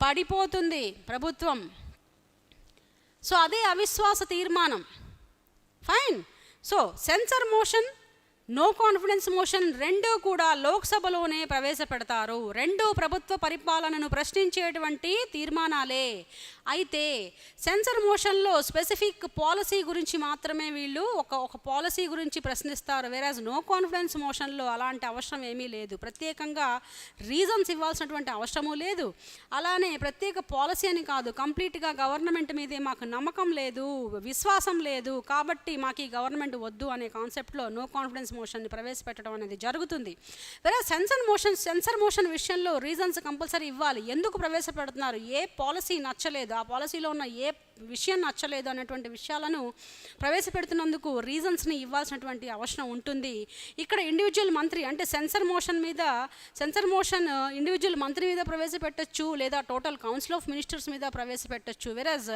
పడిపోతుంది ప్రభుత్వం. సో అదే అవిశ్వాస తీర్మానం. Fine. So censure motion, no confidence motion రెండూ కూడా లోక్సభలోనే ప్రవేశపెడతారు. రెండూ ప్రభుత్వ పరిపాలనను ప్రశ్నించేటువంటి తీర్మానాలే. అయితే సెన్సర్ మోషన్లో స్పెసిఫిక్ పాలసీ గురించి మాత్రమే వీళ్ళు ఒక పాలసీ గురించి ప్రశ్నిస్తారు. వేరాజ్ నో కాన్ఫిడెన్స్ మోషన్లో అలాంటి అవసరం ఏమీ లేదు. ప్రత్యేకంగా రీజన్స్ ఇవ్వాల్సినటువంటి అవసరమూ లేదు. అలానే ప్రత్యేక పాలసీ అని కాదు, కంప్లీట్గా గవర్నమెంట్ మీదే మాకు నమ్మకం లేదు, విశ్వాసం లేదు, కాబట్టి మాకు ఈ గవర్నమెంట్ వద్దు అనే కాన్సెప్ట్లో నో కాన్ఫిడెన్స్ మోషన్ని ప్రవేశపెట్టడం అనేది జరుగుతుంది. వేరే సెన్సర్ మోషన్ విషయంలో రీజన్స్ కంపల్సరీ ఇవ్వాలి. ఎందుకు ప్రవేశపెడుతున్నారు, ఏ పాలసీ నచ్చలేదు, ఆ పాలసీలో ఉన్న ఏ విషయం నచ్చలేదు అనేటువంటి విషయాలను ప్రవేశపెడుతున్నందుకు రీజన్స్ని ఇవ్వాల్సినటువంటి అవసరం ఉంటుంది. ఇక్కడ ఇండివిజువల్ మంత్రి అంటే సెన్సర్ మోషన్ ఇండివిజువల్ మంత్రి మీద ప్రవేశపెట్టచ్చు, లేదా టోటల్ కౌన్సిల్ ఆఫ్ మినిస్టర్స్ మీద ప్రవేశపెట్టచ్చు. వెరాజ్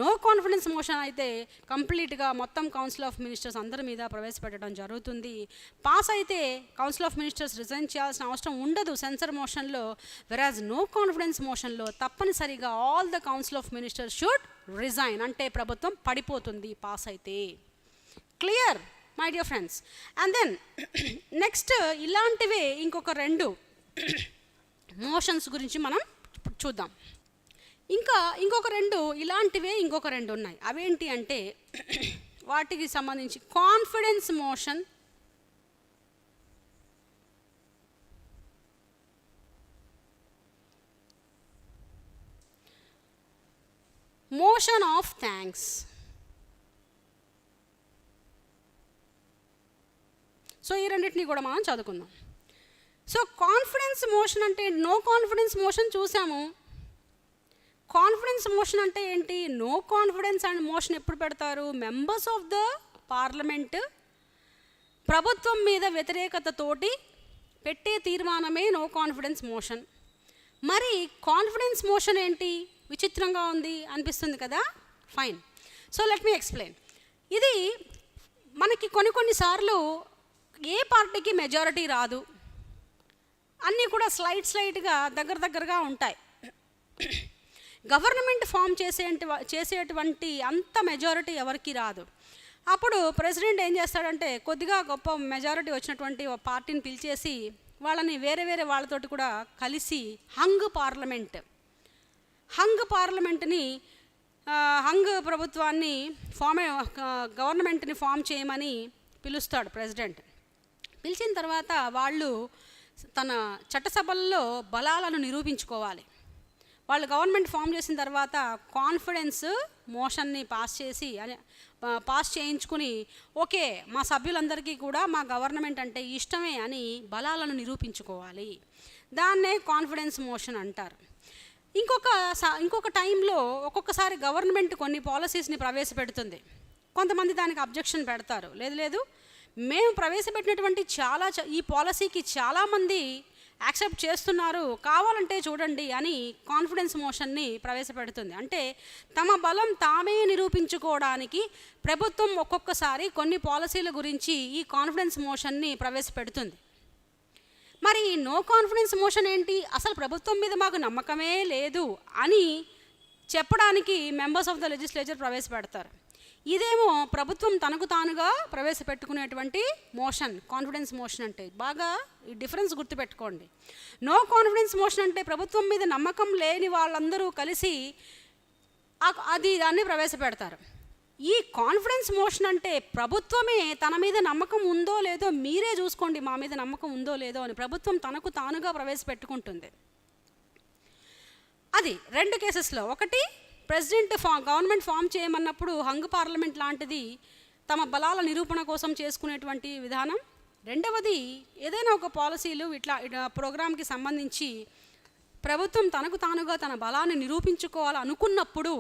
నో కాన్ఫిడెన్స్ మోషన్ అయితే కంప్లీట్గా మొత్తం కౌన్సిల్ ఆఫ్ మినిస్టర్స్ అందరి మీద ప్రవేశపెట్టడం జరుగుతుంది. పాస్ అయితే కౌన్సిల్ ఆఫ్ మినిస్టర్స్ రిజైన్ చేయాల్సిన అవసరం ఉండదు సెన్సర్ మోషన్లో. వెరాజ్ నో కాన్ఫిడెన్స్ మోషన్లో తప్పనిసరిగా all the council of ministers should resign, అంటే ప్రభుత్వం పడిపోతుంది పాస్ అయితే. Clear my dear friends? And then next ఇలాంటివే ఇంకొక రెండు మోషన్స్ గురించి మనం చూద్దాం. ఇంకొక రెండు ఉన్నాయి. అవేంటి అంటే వాటికి సంబంధించి confidence motion, motion of thanks. So ఈ రెండింటిని కూడా మనం చదువుకుందాం. సో కాన్ఫిడెన్స్ మోషన్ అంటే, నో కాన్ఫిడెన్స్ మోషన్ చూసాము. కాన్ఫిడెన్స్ మోషన్ అంటే ఏంటి? నో కాన్ఫిడెన్స్ అండ్ మోషన్ ఎప్పుడు పెడతారు? మెంబర్స్ ఆఫ్ ద పార్లమెంట్ ప్రభుత్వం మీద వ్యతిరేకతతోటి పెట్టే తీర్మానమే నో కాన్ఫిడెన్స్ మోషన్. మరి కాన్ఫిడెన్స్ మోషన్ ఏంటి? విచిత్రంగా ఉంది అనిపిస్తుంది కదా. Fine. So let me explain. ఇది మనకి కొన్నిసార్లు ఏ పార్టీకి మెజారిటీ రాదు, అన్నీ కూడా స్లైట్గా దగ్గరగా ఉంటాయి. గవర్నమెంట్ ఫామ్ చేసేటువంటి అంత మెజారిటీ ఎవరికి రాదు. అప్పుడు ప్రెసిడెంట్ ఏం చేస్తాడంటే, కొద్దిగా గొప్ప మెజారిటీ వచ్చినటువంటి పార్టీని పిలిచేసి వాళ్ళని వేరే వాళ్ళతోటి కూడా కలిసి హంగ్ ప్రభుత్వాన్ని గవర్నమెంట్ని ఫామ్ చేయమని పిలుస్తాడు ప్రెసిడెంట్. పిలిచిన తర్వాత వాళ్ళు తన చట్టసభల్లో బలాలను నిరూపించుకోవాలి. వాళ్ళు గవర్నమెంట్ ఫామ్ చేసిన తర్వాత కాన్ఫిడెన్స్ మోషన్ని పాస్ చేయించుకుని ఓకే మా సభ్యులందరికీ కూడా మా గవర్నమెంట్ అంటే ఇష్టమే అని బలాలను నిరూపించుకోవాలి. దాన్నే కాన్ఫిడెన్స్ మోషన్ అంటారు. ఇంకొక టైంలో ఒక్కొక్కసారి గవర్నమెంట్ కొన్ని పాలసీస్ని ప్రవేశపెడుతుంది. కొంతమంది దానికి అబ్జెక్షన్ పెడతారు. లేదు మేము ప్రవేశపెట్టినటువంటి ఈ పాలసీకి చాలామంది యాక్సెప్ట్ చేస్తున్నారు, కావాలంటే చూడండి అని కాన్ఫిడెన్స్ మోషన్ని ప్రవేశపెడుతుంది. అంటే తమ బలం తామే నిరూపించుకోవడానికి ప్రభుత్వం ఒక్కొక్కసారి కొన్ని పాలసీల గురించి ఈ కాన్ఫిడెన్స్ మోషన్ని ప్రవేశపెడుతుంది. మరి నో కాన్ఫిడెన్స్ మోషన్ ఏంటి? అసలు ప్రభుత్వం మీద మాకు నమ్మకమే లేదు అని చెప్పడానికి మెంబర్స్ ఆఫ్ ద లెజిస్లేచర్ ప్రవేశపెడతారు. ఇదేమో ప్రభుత్వం తనకు తానుగా ప్రవేశపెట్టుకునేటువంటి మోషన్, కాన్ఫిడెన్స్ మోషన్ అంటే. బాగా ఈ డిఫరెన్స్ గుర్తుపెట్టుకోండి. నో కాన్ఫిడెన్స్ మోషన్ అంటే ప్రభుత్వం మీద నమ్మకం లేని వాళ్ళందరూ కలిసి దాన్ని ప్రవేశపెడతారు. ఈ కాన్ఫిడెన్స్ మోషన్ అంటే ప్రభుత్వమే తన మీద నమ్మకం ఉందో లేదో మీరే చూసుకోండి, మా మీద నమ్మకం ఉందో లేదో అని ప్రభుత్వం తనకు తానుగా ప్రవేశపెట్టుకుంటుంది. అది 2 కేసెస్లో. ఒకటి, ప్రెసిడెంట్ గవర్నమెంట్ ఫామ్ చేయమన్నప్పుడు హంగ్ పార్లమెంట్ లాంటిది తమ బలాల నిరూపణ కోసం చేసుకునేటువంటి విధానం. రెండవది, ఏదైనా ఒక పాలసీలు ఇట్లా ప్రోగ్రామ్కి సంబంధించి ప్రభుత్వం తనకు తానుగా తన బలాన్ని నిరూపించుకోవాలనుకున్నప్పుడు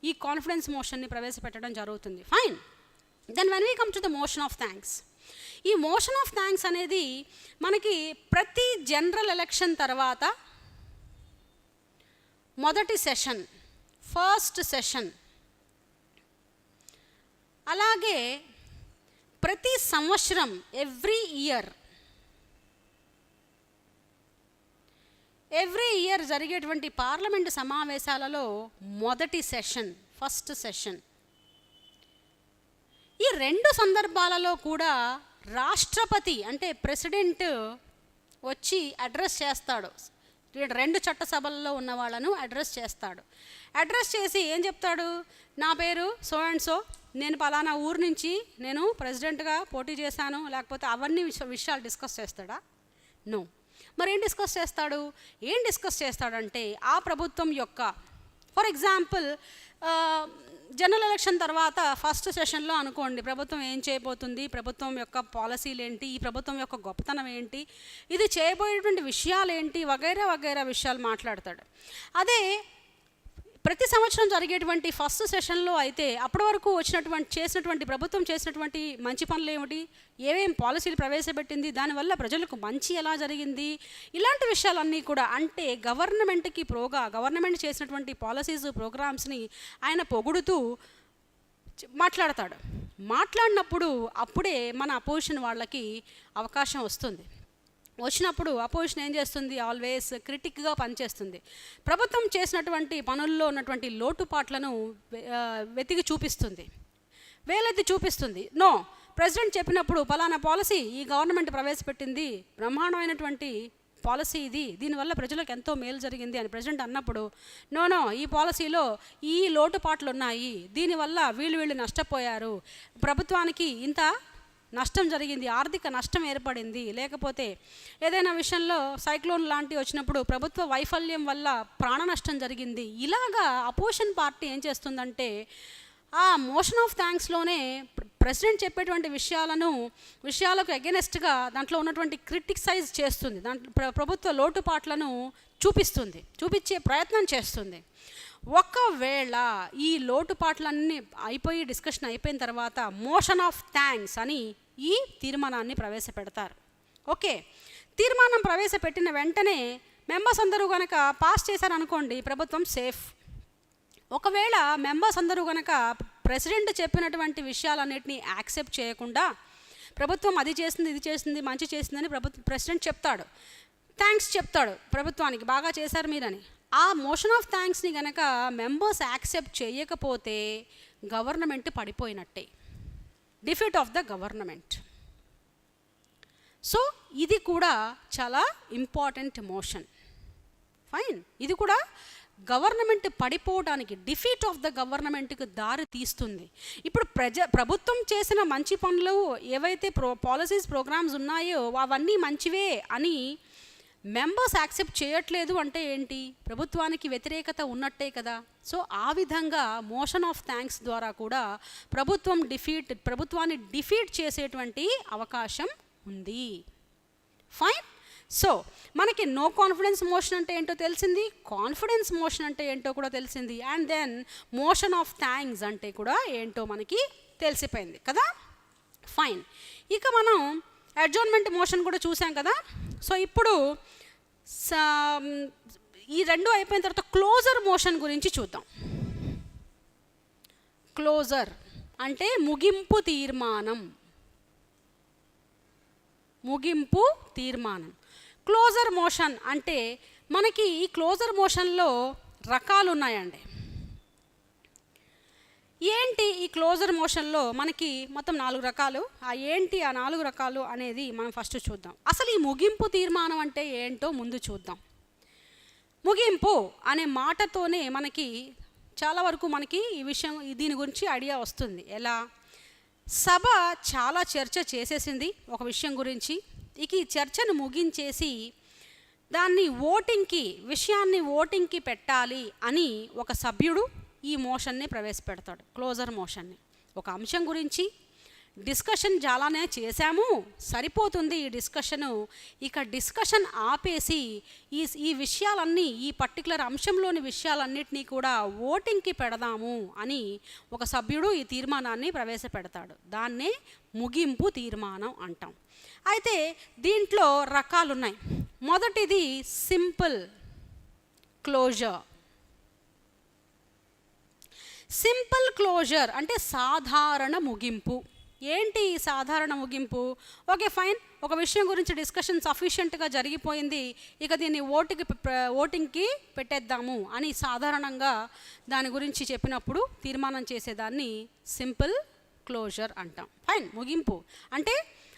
ఈ కాన్ఫిడెన్స్ మోషన్ని ప్రవేశపెట్టడం జరుగుతుంది. Fine. Then when we come to the motion of thanks. ఈ మోషన్ ఆఫ్ థ్యాంక్స్ అనేది మనకి ప్రతి జనరల్ ఎలక్షన్ తర్వాత మొదటి సెషన్, ఫస్ట్ సెషన్, అలాగే ప్రతి సంవత్సరం ఎవ్రీ ఇయర్ జరిగేటువంటి పార్లమెంటు సమావేశాలలో మొదటి సెషన్, ఫస్ట్ సెషన్. ఈ 2 సందర్భాలలో కూడా రాష్ట్రపతి అంటే ప్రెసిడెంట్ వచ్చి అడ్రస్ చేస్తాడు. 2 చట్టసభల్లో ఉన్న వాళ్ళను అడ్రస్ చేస్తాడు. అడ్రస్ చేసి ఏం చెప్తాడు? నా పేరు సో అండ్ సో, నేను పలానా ఊరు నుంచి నేను ప్రెసిడెంట్గా పోటీ చేశాను, లేకపోతే అవన్నీ విషయాలు డిస్కస్ చేస్తాడా? నో. మరి ఏం డిస్కస్ చేస్తాడంటే ఆ ప్రభుత్వం యొక్క, ఫర్ ఎగ్జాంపుల్ జనరల్ ఎలక్షన్ తర్వాత ఫస్ట్ సెషన్లో అనుకోండి, ప్రభుత్వం ఏం చేయబోతుంది, ప్రభుత్వం యొక్క పాలసీలు ఏంటి, ఈ ప్రభుత్వం యొక్క గొప్పతనం ఏంటి, ఇది చేయబోయేటువంటి విషయాలు ఏంటి, వగైరా విషయాలు మాట్లాడతాడు. అదే ప్రతి సంవత్సరం జరిగేటువంటి ఫస్ట్ సెషన్లో అయితే అప్పటి వరకు చేసినటువంటి ప్రభుత్వం చేసినటువంటి మంచి పనులు ఏమిటి, ఏమేం పాలసీలు ప్రవేశపెట్టింది, దానివల్ల ప్రజలకు మంచి ఎలా జరిగింది, ఇలాంటి విషయాలన్నీ కూడా, అంటే గవర్నమెంట్ చేసినటువంటి పాలసీస్ ప్రోగ్రామ్స్ని ఆయన పొగుడుతూ మాట్లాడినప్పుడు అప్పుడే మన అపోజిషన్ వాళ్ళకి అవకాశం వచ్చినప్పుడు అపోజిషన్ ఏం చేస్తుంది? ఆల్వేస్ క్రిటిక్గా పనిచేస్తుంది. ప్రభుత్వం చేసినటువంటి పనుల్లో ఉన్నటువంటి లోటుపాట్లను వేలెత్తి చూపిస్తుంది. నో, ప్రెసిడెంట్ చెప్పినప్పుడు పలానా పాలసీ ఈ గవర్నమెంట్ ప్రవేశపెట్టింది, బ్రహ్మాండమైనటువంటి పాలసీ ఇది, దీనివల్ల ప్రజలకు ఎంతో మేలు జరిగింది అని ప్రెసిడెంట్ అన్నప్పుడు, నో ఈ పాలసీలో ఈ లోటుపాట్లు ఉన్నాయి, దీనివల్ల వీళ్ళు నష్టపోయారు, ప్రభుత్వానికి ఇంత నష్టం జరిగింది, ఆర్థిక నష్టం ఏర్పడింది, లేకపోతే ఏదైనా విషయంలో సైక్లోన్ లాంటివి వచ్చినప్పుడు ప్రభుత్వ వైఫల్యం వల్ల ప్రాణ నష్టం జరిగింది. ఇలాగా అపోజిషన్ పార్టీ ఏం చేస్తుందంటే ఆ మోషన్ ఆఫ్ థ్యాంక్స్లోనే ప్రెసిడెంట్ చెప్పేటువంటి విషయాలకు అగెనెస్ట్గా దాంట్లో ఉన్నటువంటి క్రిటిసైజ్ చేస్తుంది, దాంట్లో ప్రభుత్వ లోటుపాట్లను చూపించే ప్రయత్నం చేస్తుంది. ఒకవేళ ఈ లోటుపాట్లన్నీ డిస్కషన్ అయిపోయిన తర్వాత మోషన్ ఆఫ్ థ్యాంక్స్ అని ఈ తీర్మానాన్ని ప్రవేశపెడతారు. ఓకే, తీర్మానం ప్రవేశపెట్టిన వెంటనే మెంబర్స్ అందరూ కనుక పాస్ చేశారనుకోండి, ప్రభుత్వం సేఫ్. ఒకవేళ మెంబర్స్ అందరూ కనుక ప్రెసిడెంట్ చెప్పినటువంటి విషయాలన్నిటినీ యాక్సెప్ట్ చేయకుండా ప్రభుత్వం అది చేసింది, ఇది చేసింది, మంచి చేసిందని ప్రెసిడెంట్ చెప్తాడు, థ్యాంక్స్ చెప్తాడు ప్రభుత్వానికి, బాగా చేశారు మీరని. ఆ మోషన్ ఆఫ్ థ్యాంక్స్ని కనుక మెంబర్స్ యాక్సెప్ట్ చేయకపోతే గవర్నమెంట్ పడిపోయినట్టే, defeat of the government. So ఇది కూడా చాలా ఇంపార్టెంట్ మోషన్. ఫైన్. ఇది కూడా గవర్నమెంట్ పడిపోవడానికి, డిఫీట్ ఆఫ్ ద గవర్నమెంట్కి దారి తీస్తుంది. ఇప్పుడు ప్రభుత్వం చేసిన మంచి పనులు ఏవైతే పాలసీస్ ప్రోగ్రామ్స్ ఉన్నాయో అవన్నీ మంచివే అని మెంబర్స్ యాక్సెప్ట్ చేయట్లేదు అంటే ఏంటి? ప్రభుత్వానికి వ్యతిరేకత ఉన్నట్టే కదా. సో ఆ విధంగా మోషన్ ఆఫ్ థ్యాంక్స్ ద్వారా కూడా ప్రభుత్వాన్ని డిఫీట్ చేసేటువంటి అవకాశం ఉంది. ఫైన్. సో మనకి నో కాన్ఫిడెన్స్ మోషన్ అంటే ఏంటో తెలిసింది, కాన్ఫిడెన్స్ మోషన్ అంటే ఏంటో కూడా తెలిసింది, and then motion of thanks అంటే కూడా ఏంటో మనకి తెలిసిపోయింది కదా. ఫైన్. ఇక మనం అడ్జర్న్మెంట్ మోషన్ కూడా చూసాం కదా. సో ఇప్పుడు ఈ రెండు అయిపోయిన తర్వాత క్లోజర్ మోషన్ గురించి చూద్దాం. క్లోజర్ అంటే ముగింపు తీర్మానం. ముగింపు తీర్మానం. క్లోజర్ మోషన్ అంటే మనకి ఈ క్లోజర్ మోషన్లో రకాలు ఉన్నాయండి. ఏంటి ఈ క్లోజర్ మోషన్లో మనకి మొత్తం 4 రకాలు. ఏంటి ఆ 4 రకాలు అనేది మనం ఫస్ట్ చూద్దాం. అసలు ఈ ముగింపు తీర్మానం అంటే ఏంటో ముందు చూద్దాం. ముగింపు అనే మాటతోనే మనకి చాలా వరకు మనకి ఈ విషయం దీని గురించి ఐడియా వస్తుంది. ఎలా? సభ చాలా చర్చ చేసేసింది ఒక విషయం గురించి. ఇక ఈ చర్చను ముగించేసి విషయాన్ని ఓటింగ్కి పెట్టాలి అని ఒక సభ్యుడు ఈ మోషన్ని ప్రవేశపెడతాడు, క్లోజర్ మోషన్ని. ఒక అంశం గురించి డిస్కషన్ చాలానే చేశాము, సరిపోతుంది ఈ డిస్కషను, ఇక డిస్కషన్ ఆపేసి ఈ విషయాలన్నీ, ఈ పర్టికులర్ అంశంలోని విషయాలన్నిటినీ కూడా ఓటింగ్కి పెడదాము అని ఒక సభ్యుడు ఈ తీర్మానాన్ని ప్రవేశపెడతాడు. దాన్నే ముగింపు తీర్మానం అంటాం. అయితే దీంట్లో రకాలున్నాయి. మొదటిది సింపుల్ క్లోజర్. సింపుల్ క్లోజర్ అంటే సాధారణ ముగింపు. ఏంటి సాధారణ ముగింపు? ఓకే ఫైన్, ఒక విషయం గురించి డిస్కషన్ సఫిషియెంట్గా జరిగిపోయింది, ఇక దీన్ని ఓటింగ్కి పెట్టేద్దాము అని సాధారణంగా దాని గురించి చెప్పినప్పుడు తీర్మానం చేసేదాన్ని సింపుల్ క్లోజర్ అంటాం. ఫైన్, ముగింపు అంటే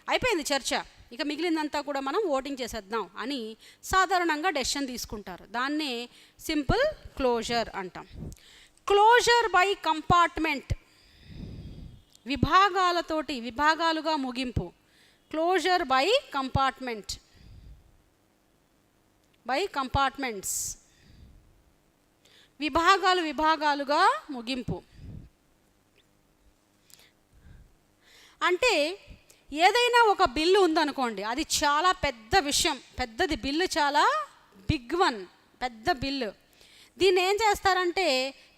అయిపోయింది చర్చ, ఇక మిగిలిందంతా కూడా మనం ఓటింగ్ చేసేద్దాం అని సాధారణంగా డెసిషన్ తీసుకుంటారు. దాన్నే సింపుల్ క్లోజర్ అంటాం. క్లోజర్ బై కంపార్ట్మెంట్, విభాగాలుగా ముగింపు. క్లోజర్ బై కంపార్ట్మెంట్స్, విభాగాలుగా ముగింపు. అంటే ఏదైనా ఒక బిల్లు ఉందనుకోండి, అది చాలా పెద్ద విషయం, పెద్దది బిల్లు, చాలా బిగ్ వన్, పెద్ద బిల్లు. దీన్ని ఏం చేస్తారంటే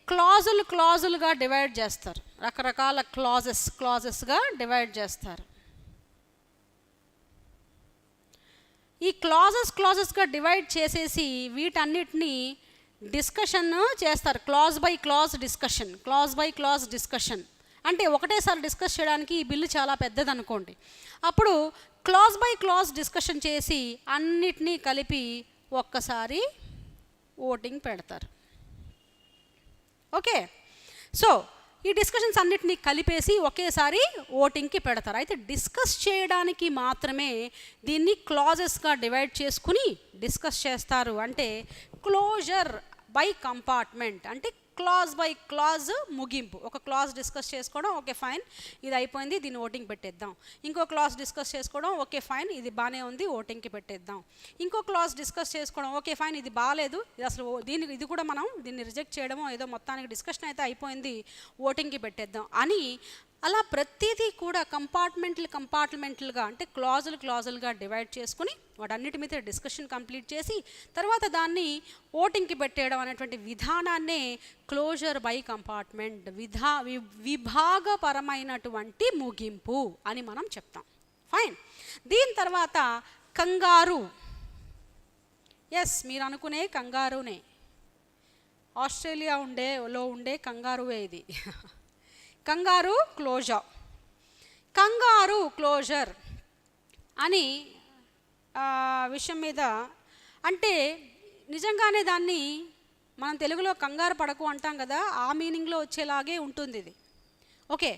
క్లాజులుగా డివైడ్ చేస్తారు, రకరకాల క్లాజెస్గా డివైడ్ చేస్తారు. ఈ క్లాజెస్గా డివైడ్ చేసేసి వీటన్నిటినీ డిస్కషన్ చేస్తారు. క్లాజ్ బై క్లాజ్ డిస్కషన్ అంటే ఒకటేసారి డిస్కస్ చేయడానికి ఈ బిల్లు చాలా పెద్దది అనుకోండి. అప్పుడు క్లాజ్ బై క్లాజ్ డిస్కషన్ చేసి అన్నిటినీ కలిపి ఒక్కసారి ఓటింగ్ పెడతారు. ఓకే, సో ఈ డిస్కషన్స్ అన్నిటినీ కలిపేసి ఒకేసారి ఓటింగ్కి పెడతారు. అయితే డిస్కస్ చేయడానికి మాత్రమే దీన్ని క్లాజెస్గా డివైడ్ చేసుకుని డిస్కస్ చేస్తారు. అంటే క్లోజర్ బై కంపార్ట్మెంట్ అంటే క్లాజ్ బై క్లాజ్ ముగింపు. ఒక క్లాజ్ డిస్కస్ చేసుకోవడం, ఓకే ఫైన్ ఇది అయిపోయింది, దీన్ని ఓటింగ్ పెట్టేద్దాం. ఇంకో క్లాజ్ డిస్కస్ చేసుకోవడం, ఓకే ఫైన్ ఇది బాగానే ఉంది, ఓటింగ్కి పెట్టేద్దాం. ఇంకో క్లాజ్ డిస్కస్ చేసుకోవడం, ఓకే ఫైన్ ఇది బాగాలేదు, ఇది అసలు ఇది కూడా మనం దీన్ని రిజెక్ట్ చేయడమో ఏదో మొత్తానికి డిస్కషన్ అయితే అయిపోయింది, ఓటింగ్కి పెట్టేద్దాం అని అలా ప్రతిదీ కూడా కంపార్ట్మెంట్లుగా అంటే క్లాజులుగా డివైడ్ చేసుకుని వాటన్నిటి మీద డిస్కషన్ కంప్లీట్ చేసి తర్వాత దాన్ని ఓటింగ్కి పెట్టేయడం అనేటువంటి విధానాన్నే క్లోజర్ బై కంపార్ట్మెంట్, విభాగపరమైనటువంటి ముగింపు అని మనం చెప్తాం. ఫైన్. దీని తర్వాత కంగారు. ఎస్, మీరు అనుకునే కంగారునే, ఆస్ట్రేలియాలో ఉండే కంగారువే ఇది. కంగారు క్లోజర్ అని విషయం మీద అంటే నిజంగానే దాన్ని మనం తెలుగులో కంగారు పడకు అంటాం కదా, ఆ మీనింగ్లో వచ్చేలాగే ఉంటుంది ఇది. ఓకే,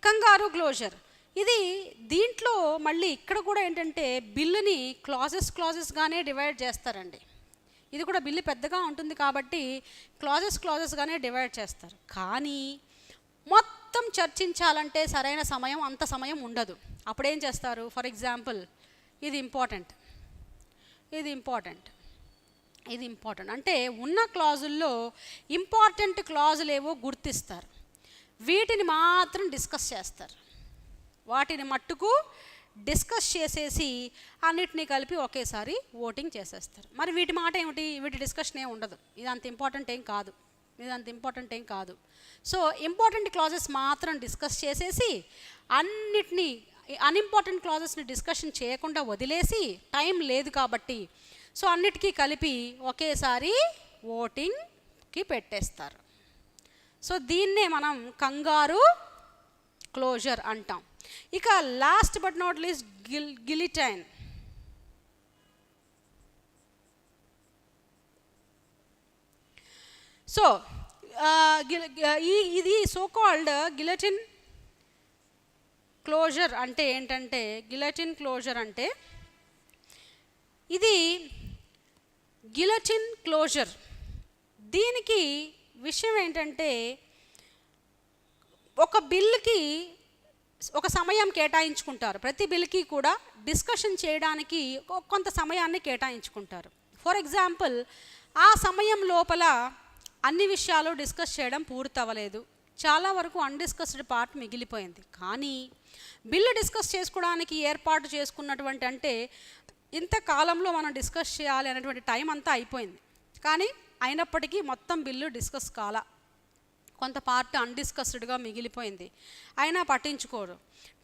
కంగారు క్లోజర్ ఇది. దీంట్లో మళ్ళీ ఇక్కడ కూడా ఏంటంటే బిల్లుని క్లాజెస్గానే డివైడ్ చేస్తారండి. ఇది కూడా బిల్లు పెద్దగా ఉంటుంది కాబట్టి క్లాజెస్గానే డివైడ్ చేస్తారు. కానీ మొత్తం చర్చించాలంటే సరైన సమయం, అంత సమయం ఉండదు. అప్పుడేం చేస్తారు? ఫర్ ఎగ్జాంపుల్ ఇది ఇంపార్టెంట్, ఇది ఇంపార్టెంట్. ఇది ఇంపార్టెంట్ అంటే ఉన్న క్లాజుల్లో ఇంపార్టెంట్ క్లాజులు ఏవో గుర్తిస్తారు, వీటిని మాత్రం డిస్కస్ చేస్తారు. వాటిని మట్టుకు డిస్కస్ చేసేసి అన్నిటినీ కలిపి ఒకేసారి ఓటింగ్ చేసేస్తారు. మరి వీటి మాట ఏమిటి? వీటి డిస్కషన్ ఏమి ఉండదు. ఇది అంత ఇంపార్టెంట్ ఏం కాదు. సో ఇంపార్టెంట్ క్లాజెస్ మాత్రం డిస్కస్ చేసేసి అన్నిటినీ అన్ఇంపార్టెంట్ క్లాజెస్ని డిస్కషన్ చేయకుండా వదిలేసి, టైం లేదు కాబట్టి సో అన్నిటికీ కలిపి ఒకేసారి ఓటింగ్కి పెట్టేస్తారు. సో దీన్నే మనం కంగారు క్లోజర్ అంటాం. ఇక last but not least guillotine. So ఇది సో కాల్డ్ గిలటిన్ క్లోజర్ అంటే ఏంటంటే, గిలటిన్ క్లోజర్ అంటే ఇది గిలటిన్ క్లోజర్. దీనికి విషయం ఏంటంటే, ఒక బిల్లుకి ఒక సమయం కేటాయించుకుంటారు. ప్రతి బిల్కి కూడా డిస్కషన్ చేయడానికి కొంత సమయాన్ని కేటాయించుకుంటారు. ఫర్ ఎగ్జాంపుల్, ఆ సమయం లోపల అన్ని విషయాలు డిస్కస్ చేయడం పూర్తవ్వలేదు, చాలా వరకు అన్డిస్కస్డ్ పార్ట్ మిగిలిపోయింది. కానీ బిల్లు డిస్కస్ చేసుకోవడానికి ఏర్పాటు చేసుకున్నటువంటి, అంటే ఇంతకాలంలో మనం డిస్కస్ చేయాలి అనేటువంటి టైం అంతా అయిపోయింది. కానీ అయినప్పటికీ మొత్తం బిల్లు డిస్కస్ కాలా, కొంత పార్ట్ అన్డిస్కస్డ్గా మిగిలిపోయింది, అయినా పట్టించుకోరు.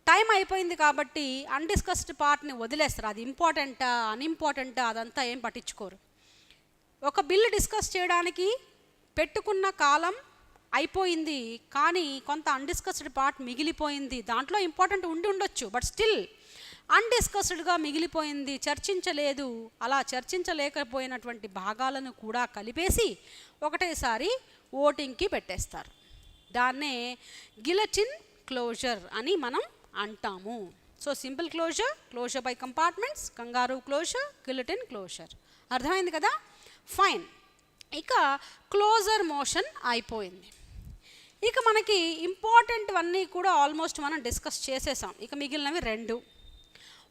టైం అయిపోయింది కాబట్టి అన్డిస్కస్డ్ పార్ట్ని వదిలేస్తారు. అది ఇంపార్టెంటా అన్ఇంపార్టెంటా అదంతా ఏం పట్టించుకోరు. ఒక బిల్లు డిస్కస్ చేయడానికి పెట్టుకున్న కాలం అయిపోయింది, కానీ కొంత అన్డిస్కస్డ్ పార్ట్ మిగిలిపోయింది. దాంట్లో ఇంపార్టెంట్ ఉండి ఉండొచ్చు, బట్ స్టిల్ అన్డిస్కస్డ్గా మిగిలిపోయింది, చర్చించలేదు. అలా చర్చించలేకపోయినటువంటి భాగాలను కూడా కలిపేసి ఒకటేసారి ఓటింగ్కి పెట్టేస్తారు. దాన్నే గిలటిన్ క్లోజర్ అని మనం అంటాము. So simple closure, closure by compartments, kangaroo closure, guillotine closure. అర్థమైంది కదా? ఫైన్. ఇక క్లోజర్ మోషన్ అయిపోయింది. ఇక మనకి ఇంపార్టెంట్ అన్నీ కూడా ఆల్మోస్ట్ మనం డిస్కస్ చేసేసాం. ఇక మిగిలినవి రెండు.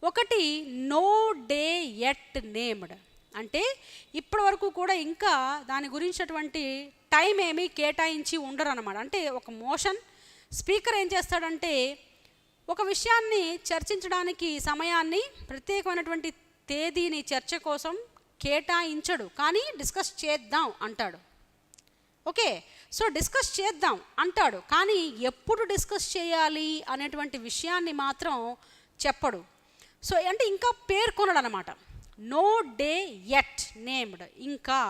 ఒకటి నో డే ఎట్ నేమ్డ్, అంటే ఇప్పటి వరకు కూడా ఇంకా దాని గురించినటువంటి టైం ఏమీ కేటాయించి ఉండరు అన్నమాట. అంటే ఒక మోషన్ స్పీకర్ ఏం చేస్తాడంటే, ఒక విషయాన్ని చర్చించడానికి సమయాన్ని, ప్రత్యేకమైనటువంటి తేదీని చర్చ కోసం కేటాయించడు, కానీ డిస్కస్ చేద్దాం అంటాడు. ఓకే, సో డిస్కస్ చేద్దాం అంటాడు, కానీ ఎప్పుడు డిస్కస్ చేయాలి అనేటువంటి విషయాన్ని మాత్రం చెప్పడు. సో అంటే ఇంకా పేర్కొనడు అనమాట. నో డే ఎట్ నేమ్డ్, ఇంకా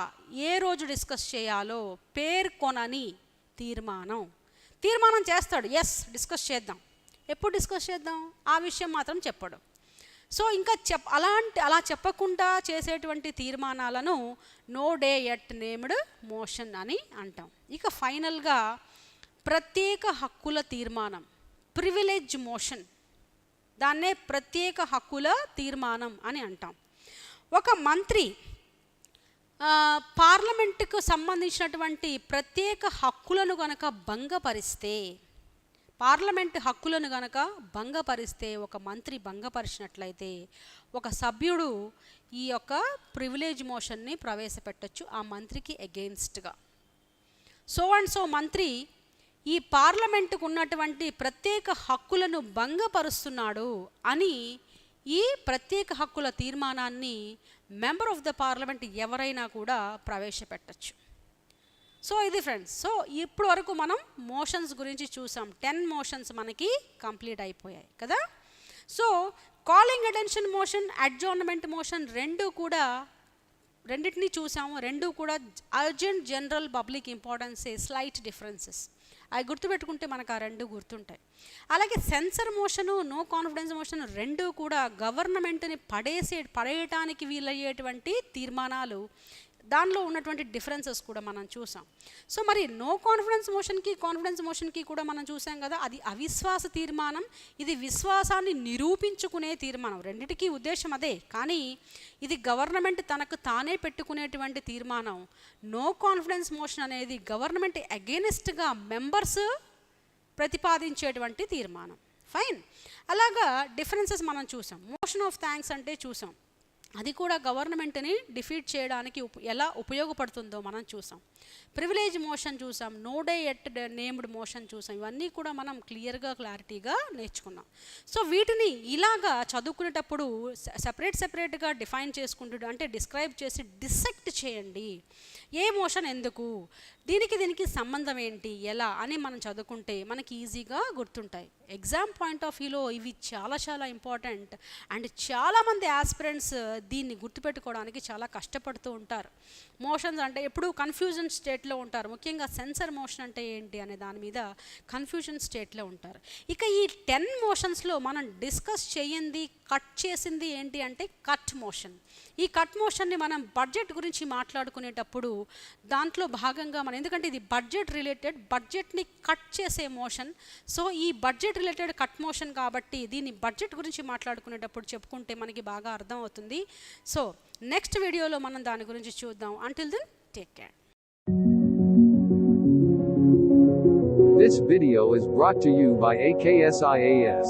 ఏ రోజు డిస్కస్ చేయాలో పేర్కొనని తీర్మానం చేస్తాడు. ఎస్ డిస్కస్ చేద్దాం, ఎప్పుడు డిస్కస్ చేద్దాం ఆ విషయం మాత్రం చెప్పడు. సో ఇంకా అలా చెప్పకుండా చేసేటువంటి తీర్మానాలను no day yet named motion అని అంటాం. ఇక ఫైనల్గా ప్రత్యేక హక్కుల తీర్మానం, ప్రివిలేజ్ మోషన్, దాన్నే ప్రత్యేక హక్కుల తీర్మానం అని అంటాం. ఒక మంత్రి పార్లమెంటుకు సంబంధించినటువంటి ప్రత్యేక హక్కులను గనక భంగపరిస్తే, పార్లమెంటు హక్కులను గనక భంగపరిస్తే, ఒక మంత్రి భంగపరిచినట్లయితే ఒక సభ్యుడు ఈ యొక్క ప్రివిలేజ్ మోషన్ని ప్రవేశపెట్టచ్చు ఆ మంత్రికి అగెయిన్స్ట్గా. సో అండ్ సో మంత్రి ఈ పార్లమెంటుకు ఉన్నటువంటి ప్రత్యేక హక్కులను భంగపరుస్తున్నాడు అని ఈ ప్రత్యేక హక్కుల తీర్మానాన్ని మెంబర్ ఆఫ్ ద పార్లమెంట్ ఎవరైనా కూడా ప్రవేశపెట్టచ్చు. సో ఇది ఫ్రెండ్స్. సో ఇప్పుడు వరకు మనం మోషన్స్ గురించి చూసాం. 10 మోషన్స్ మనకి కంప్లీట్ అయిపోయాయి కదా. So calling attention motion, adjournment motion రెండింటినీ చూసాము. రెండు కూడా urgent, general, public importance, slight differences. అవి గుర్తుపెట్టుకుంటే మనకు ఆ రెండు గుర్తుంటాయి. అలాగే censure motion, no confidence motion రెండు కూడా గవర్నమెంట్ని పడేయటానికి వీలయ్యేటువంటి తీర్మానాలు. దానిలో ఉన్నటువంటి డిఫరెన్సెస్ కూడా మనం చూసాం. సో మరి నో కాన్ఫిడెన్స్ మోషన్కి, కాన్ఫిడెన్స్ మోషన్కి కూడా మనం చూసాం కదా. అది అవిశ్వాస తీర్మానం, ఇది విశ్వాసాన్ని నిరూపించుకునే తీర్మానం. రెండిటికీ ఉద్దేశం అదే, కానీ ఇది గవర్నమెంట్ తనకు తానే పెట్టుకునేటువంటి తీర్మానం. నో కాన్ఫిడెన్స్ మోషన్ అనేది గవర్నమెంట్ అగెయిన్స్ట్గా మెంబర్స్ ప్రతిపాదించేటువంటి తీర్మానం. ఫైన్. అలాగా డిఫరెన్సెస్ మనం చూసాం. మోషన్ ఆఫ్ థ్యాంక్స్ అంటే చూసాం. అది కూడా గవర్నమెంట్ని డిఫీట్ చేయడానికి ఎలా ఉపయోగపడుతుందో మనం చూసాం. ప్రివిలేజ్ మోషన్ చూసాం, no day yet named motion చూసాం. ఇవన్నీ కూడా మనం క్లారిటీగా నేర్చుకున్నాం. సో వీటిని ఇలాగా చదువుకునేటప్పుడు సెపరేట్గా డిఫైన్ చేసుకుంటూ అంటే డిస్క్రైబ్ చేసి డిసెక్ట్ చేయండి. ఏ మోషన్ ఎందుకు, దీనికి సంబంధం ఏంటి, ఎలా అని మనం చదువుకుంటే మనకి ఈజీగా గుర్తుంటాయి. ఎగ్జామ్ పాయింట్ ఆఫ్ వ్యూలో ఇవి చాలా ఇంపార్టెంట్. అండ్ చాలామంది ఆస్పిరెంట్స్ దీన్ని గుర్తుపెట్టుకోవడానికి చాలా కష్టపడుతూ ఉంటారు. మోషన్స్ అంటే ఎప్పుడు కన్ఫ్యూజన్ స్టేట్లో ఉంటారు. ముఖ్యంగా సెన్సర్ మోషన్ అంటే ఏంటి అనే దాని మీద కన్ఫ్యూజన్ స్టేట్లో ఉంటారు. ఇక ఈ 10 మోషన్స్లో మనం డిస్కస్ చేయింది, కట్ చేసింది ఏంటి అంటే కట్ మోషన్. ఈ కట్ మోషన్ని మనం బడ్జెట్ గురించి మాట్లాడుకునేటప్పుడు దాంట్లో భాగంగా మనం, ఎందుకంటే ఇది బడ్జెట్ రిలేటెడ్, బడ్జెట్ని కట్ చేసే మోషన్. సో ఈ బడ్జెట్ రిలేటెడ్ కట్ మోషన్ కాబట్టి దీన్ని బడ్జెట్ గురించి మాట్లాడుకునేటప్పుడు చెప్పుకుంటే మనకి బాగా అర్థం అవుతుంది. సో నెక్స్ట్ వీడియోలో మనం దాని గురించి చూద్దాం. Until then take care. This video is brought to you by AKSIAS.